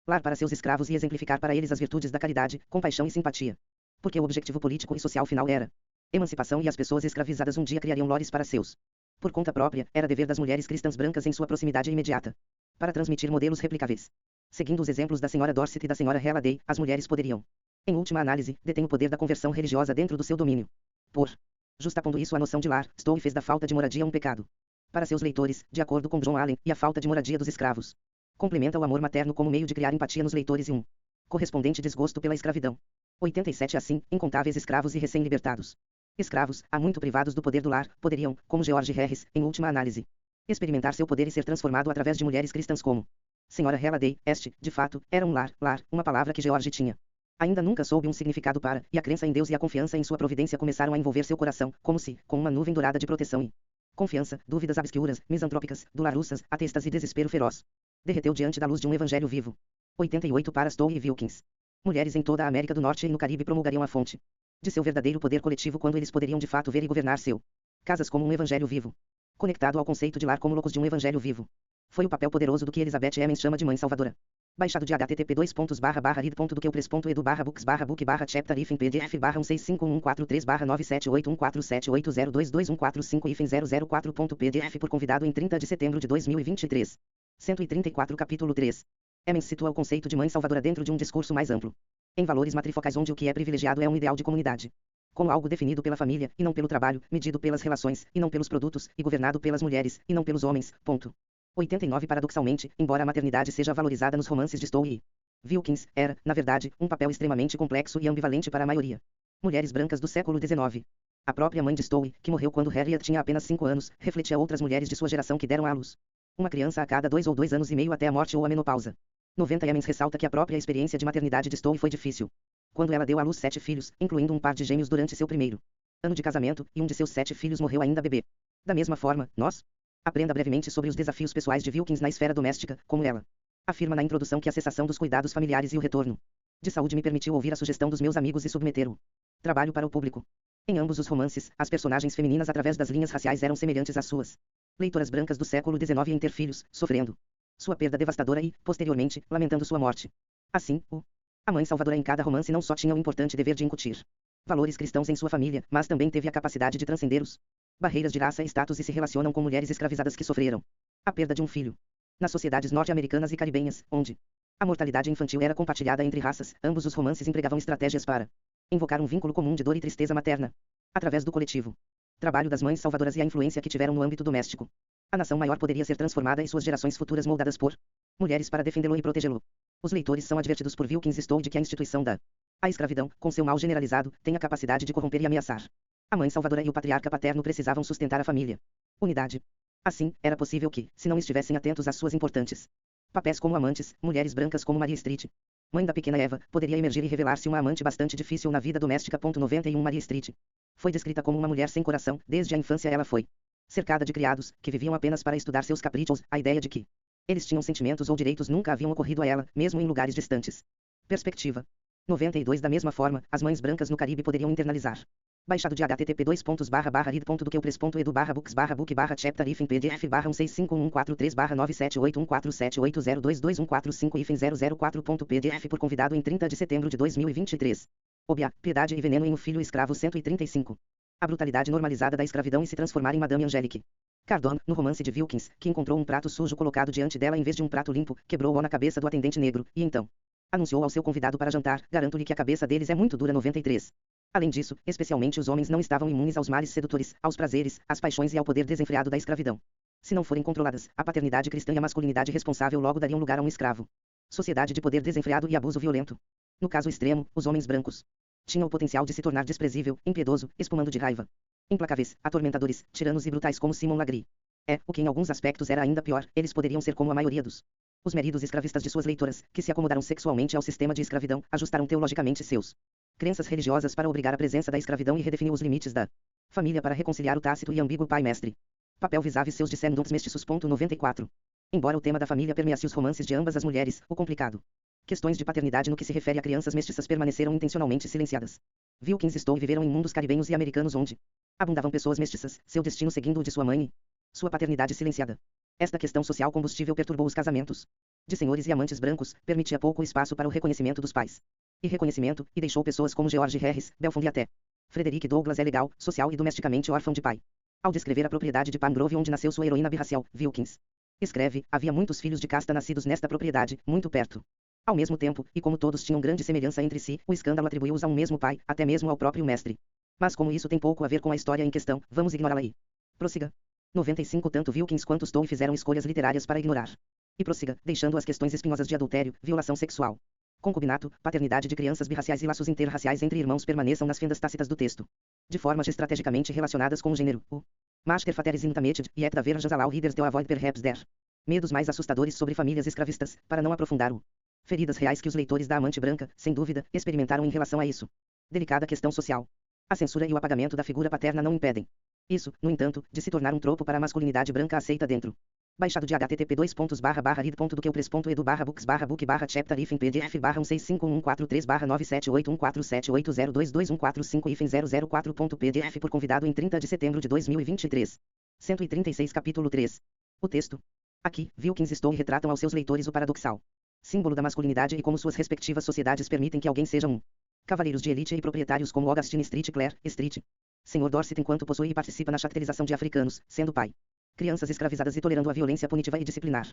Speaker 1: Lar para seus escravos e exemplificar para eles as virtudes da caridade, compaixão e simpatia. Porque o objetivo político e social final era emancipação e as pessoas escravizadas um dia criariam lores para seus. Por conta própria, era dever das mulheres cristãs brancas em sua proximidade imediata. Para transmitir modelos replicáveis. Seguindo os exemplos da senhora Dorset e da senhora Halliday, as mulheres poderiam, em última análise, detém o poder da conversão religiosa dentro do seu domínio. Por justapondo isso à noção de lar, Stowe fez da falta de moradia um pecado. Para seus leitores, de acordo com John Allen, e a falta de moradia dos escravos. Complementa o amor materno como meio de criar empatia nos leitores e um correspondente desgosto pela escravidão. 87 Assim, incontáveis escravos e recém-libertados. Escravos, há muito privados do poder do lar, poderiam, como George Harris, em última análise, experimentar seu poder e ser transformado através de mulheres cristãs como Senhora Halliday. Este, de fato, era um lar, uma palavra que George tinha. Ainda nunca soube um significado para, e a crença em Deus e a confiança em sua providência começaram a envolver seu coração, como se, com uma nuvem dourada de proteção e confiança, dúvidas obscuras, misantrópicas, dolarussas, atestas e desespero feroz. Derreteu diante da luz de um evangelho vivo. 88 Para Stowe e Wilkins. Mulheres em toda a América do Norte e no Caribe promulgariam a fonte de seu verdadeiro poder coletivo quando eles poderiam de fato ver e governar seu casas como um evangelho vivo. Conectado ao conceito de lar como locus de um evangelho vivo. Foi o papel poderoso do que Elizabeth Hemens chama de Mãe Salvadora. Baixado de http://read.do.que/book/rid.1651413/1678143/97814222145 por convidado em 30 de setembro de 2023. 134 Capítulo 3. Hemens situa o conceito de Mãe Salvadora dentro de um discurso mais amplo. Em valores matrifocais onde o que é privilegiado é um ideal de comunidade. Como algo definido pela família, e não pelo trabalho, medido pelas relações, e não pelos produtos, e governado pelas mulheres, e não pelos homens. 89 Paradoxalmente, embora a maternidade seja valorizada nos romances de Stowe e Wilkins, era, na verdade, um papel extremamente complexo e ambivalente para a maioria. Mulheres brancas do século XIX. A própria mãe de Stowe, que morreu quando Harriet tinha apenas 5 anos, refletia outras mulheres de sua geração que deram à luz uma criança a cada 2 ou 2 anos e meio até a morte ou a menopausa. 90 Hemens ressalta que a própria experiência de maternidade de Stowe foi difícil. Quando ela deu à luz 7 filhos, incluindo um par de gêmeos durante seu primeiro ano de casamento, e um de seus 7 filhos morreu ainda bebê. Da mesma forma, nós aprenda brevemente sobre os desafios pessoais de Wilkins na esfera doméstica, como ela afirma na introdução que a cessação dos cuidados familiares e o retorno de saúde me permitiu ouvir a sugestão dos meus amigos e submeter o trabalho para o público. Em ambos os romances, as personagens femininas através das linhas raciais eram semelhantes às suas leitoras brancas do século XIX em ter filhos, sofrendo sua perda devastadora e, posteriormente, lamentando sua morte. Assim, a mãe salvadora em cada romance não só tinha o importante dever de incutir valores cristãos em sua família, mas também teve a capacidade de transcender os barreiras de raça e status e se relacionam com mulheres escravizadas que sofreram a perda de um filho. Nas sociedades norte-americanas e caribenhas, onde a mortalidade infantil era compartilhada entre raças, ambos os romances empregavam estratégias para invocar um vínculo comum de dor e tristeza materna, através do coletivo trabalho das mães salvadoras e a influência que tiveram no âmbito doméstico. A nação maior poderia ser transformada e suas gerações futuras moldadas por mulheres para defendê-lo e protegê-lo. Os leitores são advertidos por Wilkins e Stowe de que a instituição da escravidão, com seu mal generalizado, tem a capacidade de corromper e ameaçar. A mãe salvadora e o patriarca paterno precisavam sustentar a família. Unidade. Assim, era possível que, se não estivessem atentos às suas importantes papéis como amantes, mulheres brancas como Maria Street, mãe da pequena Eva, poderia emergir e revelar-se uma amante bastante difícil na vida doméstica. 91 Maria Street foi descrita como uma mulher sem coração. Desde a infância ela foi cercada de criados, que viviam apenas para estudar seus caprichos. A ideia de que eles tinham sentimentos ou direitos nunca haviam ocorrido a ela, mesmo em lugares distantes. Perspectiva. 92 Da mesma forma, as mães brancas no Caribe poderiam internalizar. Baixado de http://rid.do.que/book/chapter-pdf/1651413/97814722145 por convidado em 30 de setembro de 2023. Obia, Piedade e Veneno em O Filho Escravo 135. A brutalidade normalizada da escravidão e se transformar em Madame Angélique Cardone, no romance de Wilkins, que encontrou um prato sujo colocado diante dela em vez de um prato limpo, quebrou-o na cabeça do atendente negro, e então anunciou ao seu convidado para jantar: garanto-lhe que a cabeça deles é muito dura. 93. Além disso, especialmente os homens não estavam imunes aos males sedutores, aos prazeres, às paixões e ao poder desenfreado da escravidão. Se não forem controladas, a paternidade cristã e a masculinidade responsável logo dariam lugar a um escravo. Sociedade de poder desenfreado e abuso violento. No caso extremo, os homens brancos tinham o potencial de se tornar desprezível, impiedoso, espumando de raiva. Implacáveis, atormentadores, tiranos e brutais como Simon Legree. O que em alguns aspectos era ainda pior, eles poderiam ser como a maioria dos os maridos escravistas de suas leitoras, que se acomodaram sexualmente ao sistema de escravidão, ajustaram teologicamente seus crenças religiosas para obrigar a presença da escravidão e redefiniu os limites da família para reconciliar o tácito e ambíguo pai-mestre. Papel vis-à-vis seus descendentes mestiços. 94. Embora o tema da família permeasse os romances de ambas as mulheres, o complicado questões de paternidade no que se refere a crianças mestiças permaneceram intencionalmente silenciadas. Wilkins e Stowe viveram em mundos caribenhos e americanos onde abundavam pessoas mestiças, seu destino seguindo o de sua mãe e sua paternidade silenciada. Esta questão social combustível perturbou os casamentos de senhores e amantes brancos, permitia pouco espaço para o reconhecimento dos pais e reconhecimento, e deixou pessoas como George Harris, Belfond e até Frederick Douglass legal, social e domesticamente órfão de pai. Ao descrever a propriedade de Palm Grove onde nasceu sua heroína birracial, Wilkins escreve: havia muitos filhos de casta nascidos nesta propriedade, muito perto. Ao mesmo tempo, e como todos tinham grande semelhança entre si, o escândalo atribuiu-os a um mesmo pai, até mesmo ao próprio mestre. Mas como isso tem pouco a ver com a história em questão, vamos ignorá-la aí. Prossiga. 95 Tanto Wilkins quanto Stowe fizeram escolhas literárias para ignorar. E prossiga, deixando as questões espinhosas de adultério, violação sexual, concubinato, paternidade de crianças birraciais e laços interraciais entre irmãos permaneçam nas fendas tácitas do texto, de formas estrategicamente relacionadas com o gênero. O Master Fateres Intameted, e et da Verjas allow readers to avoid perhaps their medos mais assustadores sobre famílias escravistas, para não aprofundar o feridas reais que os leitores da Amante Branca, sem dúvida, experimentaram em relação a isso. Delicada questão social. A censura e o apagamento da figura paterna não impedem isso, no entanto, de se tornar um tropo para a masculinidade branca aceita dentro. Baixado de http://read.do-que-edu/books/book/chapter-if em pdf /16514397814722145-00214 por convidado em 30 de setembro de 2023. 136 Capítulo 3. O texto. Aqui, Wilkins e Stowe retratam aos seus leitores o paradoxal símbolo da masculinidade e como suas respectivas sociedades permitem que alguém seja um cavaleiros de elite e proprietários como Augustine Street Clare, Street. Sr. Dorset enquanto possui e participa na characterização de africanos, sendo pai, crianças escravizadas e tolerando a violência punitiva e disciplinar.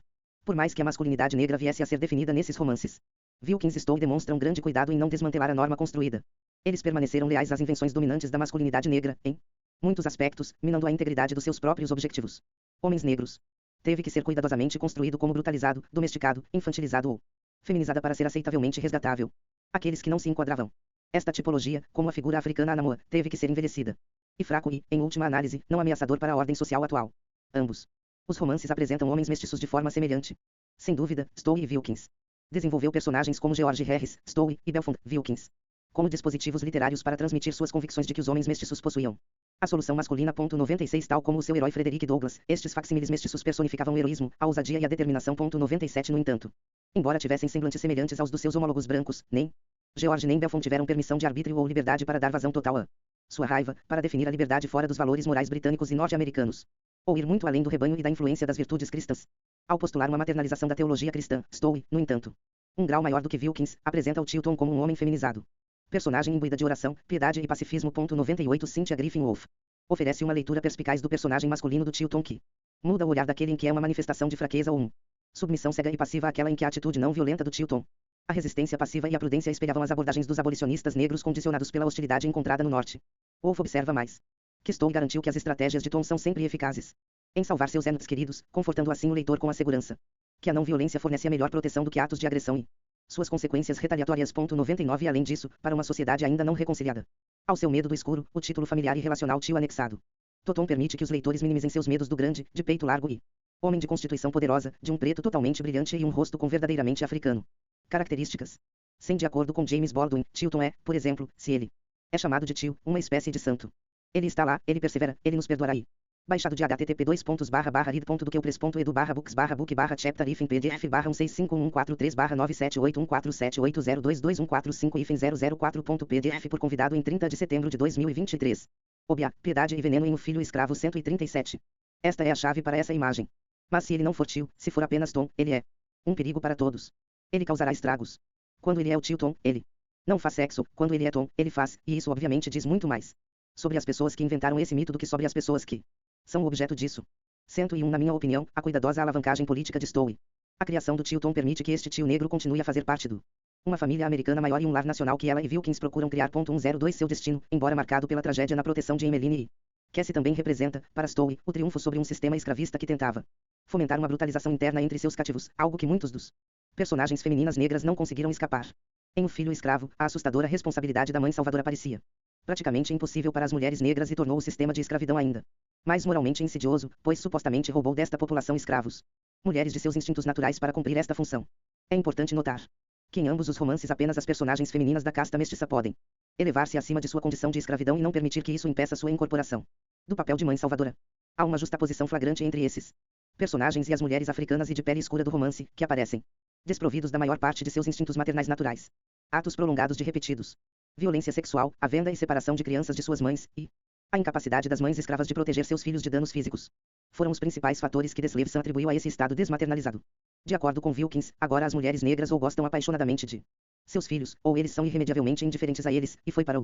Speaker 1: Por mais que a masculinidade negra viesse a ser definida nesses romances, Wilkins e Stowe demonstram grande cuidado em não desmantelar a norma construída. Eles permaneceram leais às invenções dominantes da masculinidade negra, em muitos aspectos, minando a integridade dos seus próprios objetivos. Homens negros. Teve que ser cuidadosamente construído como brutalizado, domesticado, infantilizado ou feminizada para ser aceitavelmente resgatável. Aqueles que não se enquadravam. Esta tipologia, como a figura africana Anamoa, teve que ser envelhecida. E fraco e, em última análise, não ameaçador para a ordem social atual. Ambos. Os romances apresentam homens mestiços de forma semelhante. Sem dúvida, Stowe e Wilkins. Desenvolveu personagens como George Harris, Stowe, e Belfond, Wilkins, como dispositivos literários para transmitir suas convicções de que os homens mestiços possuíam a solução masculina. 96 Tal como o seu herói Frederick Douglass, estes facsímiles mestiços personificavam o heroísmo, a ousadia e a determinação. 97 No entanto, embora tivessem semblantes semelhantes aos dos seus homólogos brancos, nem George nem Belfond tiveram permissão de arbítrio ou liberdade para dar vazão total a sua raiva, para definir a liberdade fora dos valores morais britânicos e norte-americanos, ou ir muito além do rebanho e da influência das virtudes cristãs. Ao postular uma maternalização da teologia cristã, Stowe, no entanto, um grau maior do que Wilkins, apresenta o Chilton como um homem feminizado. Personagem imbuída de oração, piedade e pacifismo. 98 Cynthia Griffin Wolf oferece uma leitura perspicaz do personagem masculino do Chilton que muda o olhar daquele em que é uma manifestação de fraqueza ou submissão cega e passiva àquela em que a atitude não violenta do Chilton, a resistência passiva e a prudência espelhavam as abordagens dos abolicionistas negros condicionados pela hostilidade encontrada no norte. Wolf observa mais que Stowe garantiu que as estratégias de Tom são sempre eficazes em salvar seus entes queridos, confortando assim o leitor com a segurança que a não violência fornece a melhor proteção do que atos de agressão e suas consequências retaliatórias. 99 Além disso, para uma sociedade ainda não reconciliada ao seu medo do escuro, o título familiar e relacional tio anexado Toton permite que os leitores minimizem seus medos do grande, de peito largo e homem de constituição poderosa, de um preto totalmente brilhante e um rosto com verdadeiramente africano características. Sem de acordo com James Baldwin, Chilton é, por exemplo, se ele é chamado de tio, uma espécie de santo. Ele está lá, ele persevera, ele nos perdoará e baixado de http://read.do-que-edu/books/book/chapter-if em pdf /1651434978143/97814722145-004.pdf por convidado em 30 de setembro de 2023. Obia, piedade e veneno em O Filho Escravo. 137. Esta é a chave para essa imagem. Mas se ele não for tio, se for apenas Tom, ele é um perigo para todos. Ele causará estragos. Quando ele é o tio Tom, ele não faz sexo. Quando ele é Tom, ele faz, e isso obviamente diz muito mais sobre as pessoas que inventaram esse mito do que sobre as pessoas que são o objeto disso. 101 Na minha opinião, a cuidadosa alavancagem política de Stowe. A criação do tio Tom permite que este tio negro continue a fazer parte do uma família americana maior e um lar nacional que ela e Wilkins procuram criar. 102 Seu destino, embora marcado pela tragédia na proteção de Emmeline e Cassie também representa, para Stowe, o triunfo sobre um sistema escravista que tentava fomentar uma brutalização interna entre seus cativos, algo que muitos dos personagens femininas negras não conseguiram escapar. Em O Filho Escravo, a assustadora responsabilidade da mãe salvadora parecia praticamente impossível para as mulheres negras e tornou o sistema de escravidão ainda mais moralmente insidioso, pois supostamente roubou desta população escravos, mulheres de seus instintos naturais para cumprir esta função. É importante notar que em ambos os romances apenas as personagens femininas da casta mestiça podem elevar-se acima de sua condição de escravidão e não permitir que isso impeça sua incorporação do papel de mãe salvadora. Há uma justaposição flagrante entre esses personagens e as mulheres africanas e de pele escura do romance, que aparecem desprovidos da maior parte de seus instintos maternais naturais. Atos prolongados de repetidos violência sexual, a venda e separação de crianças de suas mães, e a incapacidade das mães escravas de proteger seus filhos de danos físicos foram os principais fatores que Deslevson atribuiu a esse estado desmaternalizado. De acordo com Wilkins, agora as mulheres negras ou gostam apaixonadamente de seus filhos, ou eles são irremediavelmente indiferentes a eles, e foi para a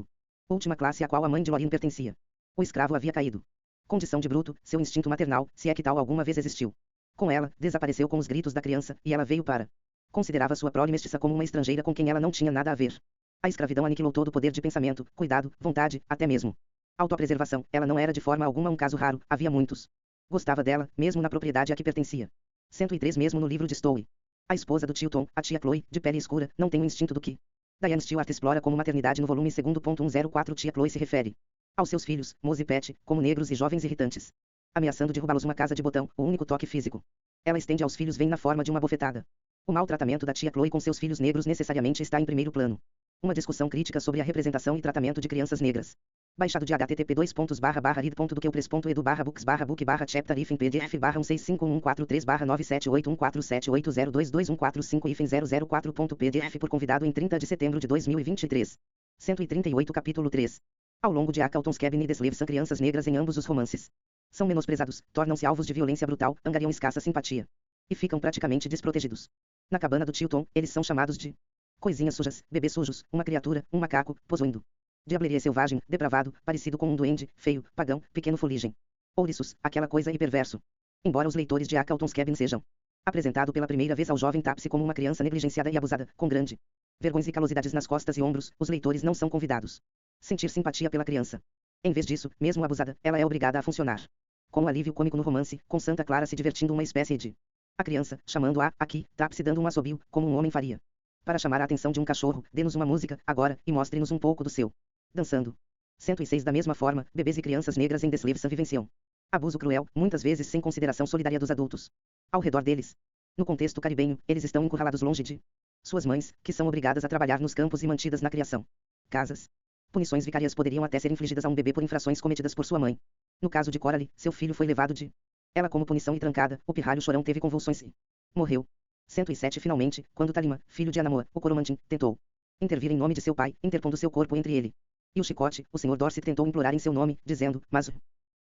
Speaker 1: última classe a qual a mãe de Lorin pertencia. O escravo havia caído. Condição de bruto, seu instinto maternal, se é que tal alguma vez existiu. Com ela, desapareceu com os gritos da criança, e ela veio para. Considerava sua prole mestiça como uma estrangeira com quem ela não tinha nada a ver. A escravidão aniquilou todo o poder de pensamento, cuidado, vontade, até mesmo autopreservação. Ela não era de forma alguma um caso raro, havia muitos. Gostava dela, mesmo na propriedade a que pertencia. 103 mesmo no livro de Stowe. A esposa do tio Tom, a tia Chloe, de pele escura, não tem o instinto do que Diane Stewart explora como maternidade no volume 2.104. Tia Chloe se refere aos seus filhos, Mose e Pat, como negros e jovens irritantes, ameaçando derrubá-los uma casa de botão, o único toque físico. Ela estende aos filhos vem na forma de uma bofetada. O maltratamento da tia Chloe com seus filhos negros necessariamente está em primeiro plano. Uma discussão crítica sobre a representação e tratamento de crianças negras. Baixado de http://rid.do.que.edu/books/book/chapter if em pdf/16514378143/9781478022145-004.pdf por convidado em 30 de setembro de 2023. 138 Capítulo 3. Ao longo de Shackleton's Cabin e Deslevson, crianças negras em ambos os romances são menosprezados, tornam-se alvos de violência brutal, angariam escassa simpatia e ficam praticamente desprotegidos. Na cabana do tio Tom, eles são chamados de coisinhas sujas, bebês sujos, uma criatura, um macaco, possuindo diableria selvagem, depravado, parecido com um duende, feio, pagão, pequeno fuligem. Ouriços, aquela coisa e perverso. Embora os leitores de Shackleton's Cabin sejam apresentado pela primeira vez ao jovem Tapsi como uma criança negligenciada e abusada, com grande vergonhas e calosidades nas costas e ombros, os leitores não são convidados sentir simpatia pela criança. Em vez disso, mesmo abusada, ela é obrigada a funcionar como alívio cômico no romance, com Santa Clara se divertindo uma espécie de a criança, chamando-a, aqui, Tapsi dando um assobio, como um homem faria. Para chamar a atenção de um cachorro, dê-nos uma música, agora, e mostre-nos um pouco do seu dançando. 106 Da mesma forma, bebês e crianças negras em Deslevson vivenciam abuso cruel, muitas vezes sem consideração solidária dos adultos ao redor deles. No contexto caribenho, eles estão encurralados longe de suas mães, que são obrigadas a trabalhar nos campos e mantidas na criação. Casas. Punições vicárias poderiam até ser infligidas a um bebê por infrações cometidas por sua mãe. No caso de Coralie, seu filho foi levado de ela como punição e trancada, o pirralho chorão teve convulsões e morreu. 107 Finalmente, quando Talima, filho de Anamoa, o Coromantin, tentou intervir em nome de seu pai, interpondo seu corpo entre ele e o chicote, o Sr. Dorset tentou implorar em seu nome, dizendo, mas,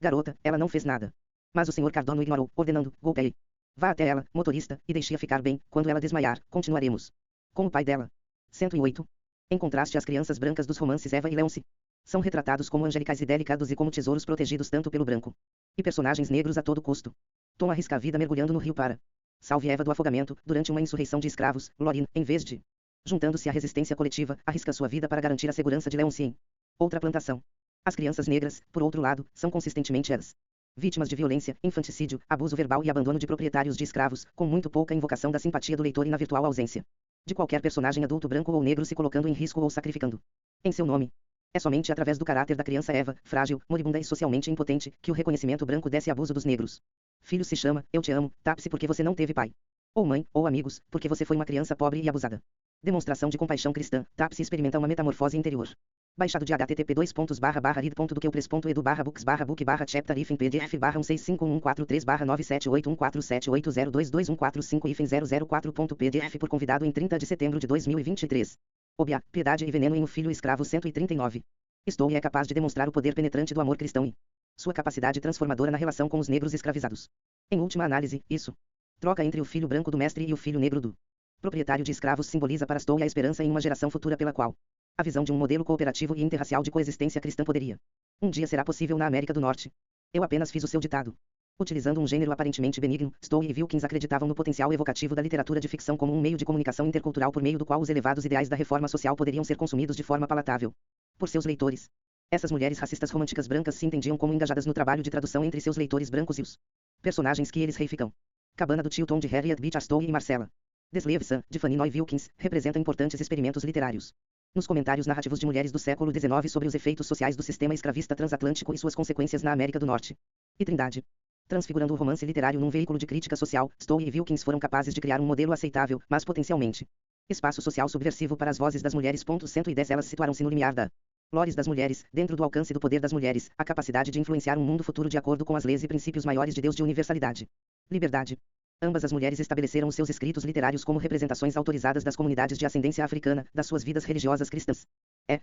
Speaker 1: garota, ela não fez nada. Mas o Sr. Cardone o ignorou, ordenando, golpeie. Vá até ela, motorista, e deixe-a ficar bem, quando ela desmaiar, continuaremos com o pai dela. 108. Em contraste às crianças brancas dos romances Eva e Leonce, são retratados como angelicais e delicados e como tesouros protegidos tanto pelo branco e personagens negros a todo custo. Tom arrisca a vida mergulhando no rio para salve Eva do afogamento, durante uma insurreição de escravos, Lorin, em vez de juntando-se à resistência coletiva, arrisca sua vida para garantir a segurança de Leonce em outra plantação. As crianças negras, por outro lado, são consistentemente as vítimas de violência, infanticídio, abuso verbal e abandono de proprietários de escravos, com muito pouca invocação da simpatia do leitor e na virtual ausência de qualquer personagem adulto branco ou negro se colocando em risco ou sacrificando em seu nome. É somente através do caráter da criança Eva, frágil, moribunda e socialmente impotente, que o reconhecimento branco desce abuso dos negros. Filho se chama, eu te amo, Tapsi porque você não teve pai. Ou mãe, ou amigos, porque você foi uma criança pobre e abusada. Demonstração de compaixão cristã, Tapsi experimenta uma metamorfose interior. Baixado de http://rid.do.que.edu/books/book/chapter if em pdf/16514378147822145 por convidado em 30 de setembro de 2023. Obia, Piedade e Veneno em O Filho Escravo 139. Stowe é capaz de demonstrar o poder penetrante do amor cristão e sua capacidade transformadora na relação com os negros escravizados. Em última análise, isso troca entre o filho branco do mestre e o filho negro do proprietário de escravos simboliza para Stowe a esperança em uma geração futura pela qual a visão de um modelo cooperativo e interracial de coexistência cristã poderia um dia será possível na América do Norte. Eu apenas fiz o seu ditado. Utilizando um gênero aparentemente benigno, Stowe e Wilkins acreditavam no potencial evocativo da literatura de ficção como um meio de comunicação intercultural por meio do qual os elevados ideais da reforma social poderiam ser consumidos de forma palatável por seus leitores. Essas mulheres racistas românticas brancas se entendiam como engajadas no trabalho de tradução entre seus leitores brancos e os personagens que eles reificam. Cabana do Tio Tom de Harriet Beecher Stowe e Marcella Deslevson, de Fanny Noy Wilkins, representa importantes experimentos literários. Nos comentários narrativos de mulheres do século XIX sobre os efeitos sociais do sistema escravista transatlântico e suas consequências na América do Norte e Trindade. Transfigurando o romance literário num veículo de crítica social, Stowe e Wilkins foram capazes de criar um modelo aceitável, mas potencialmente espaço social subversivo para as vozes das mulheres. 110 Elas situaram-se no limiar da Lores das mulheres, dentro do alcance do poder das mulheres, a capacidade de influenciar um mundo futuro de acordo com as leis e princípios maiores de Deus de universalidade. Liberdade. Ambas as mulheres estabeleceram os seus escritos literários como representações autorizadas das comunidades de ascendência africana, das suas vidas religiosas cristãs.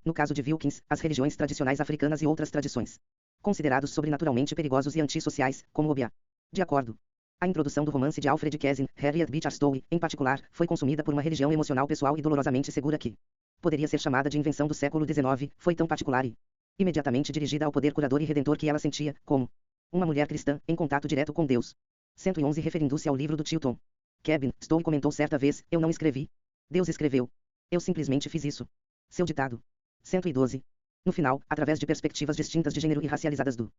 Speaker 1: No caso de Wilkins, as religiões tradicionais africanas e outras tradições considerados sobrenaturalmente perigosos e antissociais, como Obia. De acordo. A introdução do romance de Alfred Kessel, Harriet Beecher Stowe, em particular, foi consumida por uma religião emocional pessoal e dolorosamente segura que poderia ser chamada de invenção do século XIX, foi tão particular e imediatamente dirigida ao poder curador e redentor que ela sentia, como uma mulher cristã, em contato direto com Deus. 111 Referindo-se ao livro do Chilton Cabin, Stowe comentou certa vez, eu não escrevi. Deus escreveu. Eu simplesmente fiz isso. Seu ditado. 112. No final, através de perspectivas distintas de gênero e racializadas no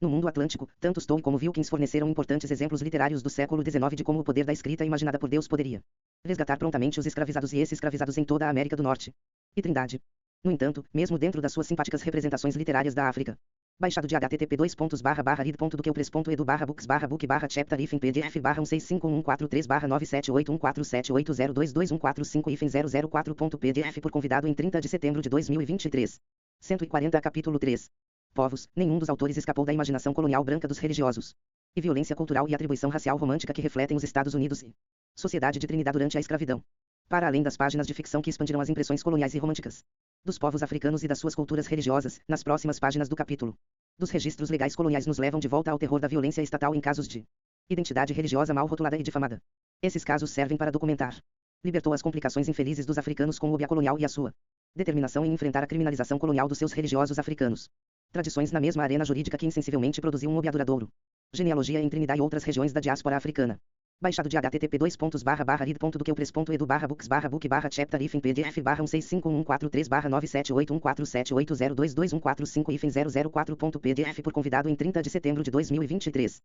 Speaker 1: mundo atlântico, tanto Stowe como Wilkins forneceram importantes exemplos literários do século XIX de como o poder da escrita imaginada por Deus poderia resgatar prontamente os escravizados e ex-escravizados em toda a América do Norte e Trindade. No entanto, mesmo dentro das suas simpáticas representações literárias da África, baixado de http://rid.do.que.press.edu/books/book/chapter if em pdf/165143472147814022145-004.pdf por convidado em 30 de setembro de 2023. 140 Capítulo 3. Povos. Nenhum dos autores escapou da imaginação colonial branca dos religiosos e violência cultural e atribuição racial romântica que refletem os Estados Unidos e sociedade de Trinidad durante a escravidão. Para além das páginas de ficção que expandiram as impressões coloniais e românticas dos povos africanos e das suas culturas religiosas, nas próximas páginas do capítulo dos registros legais coloniais nos levam de volta ao terror da violência estatal em casos de identidade religiosa mal rotulada e difamada. Esses casos servem para documentar. Libertou as complicações infelizes dos africanos com o Obia colonial e a sua determinação em enfrentar a criminalização colonial dos seus religiosos africanos. Tradições na mesma arena jurídica que insensivelmente produziu um Obia duradouro. Genealogia em Trinidad e outras regiões da diáspora africana. Baixado de http://rid.do.que.press.edu/books/book/chapter if em pdf/1651434978147814780221445 hífen 004.pdf por convidado em 30 de setembro de 2023.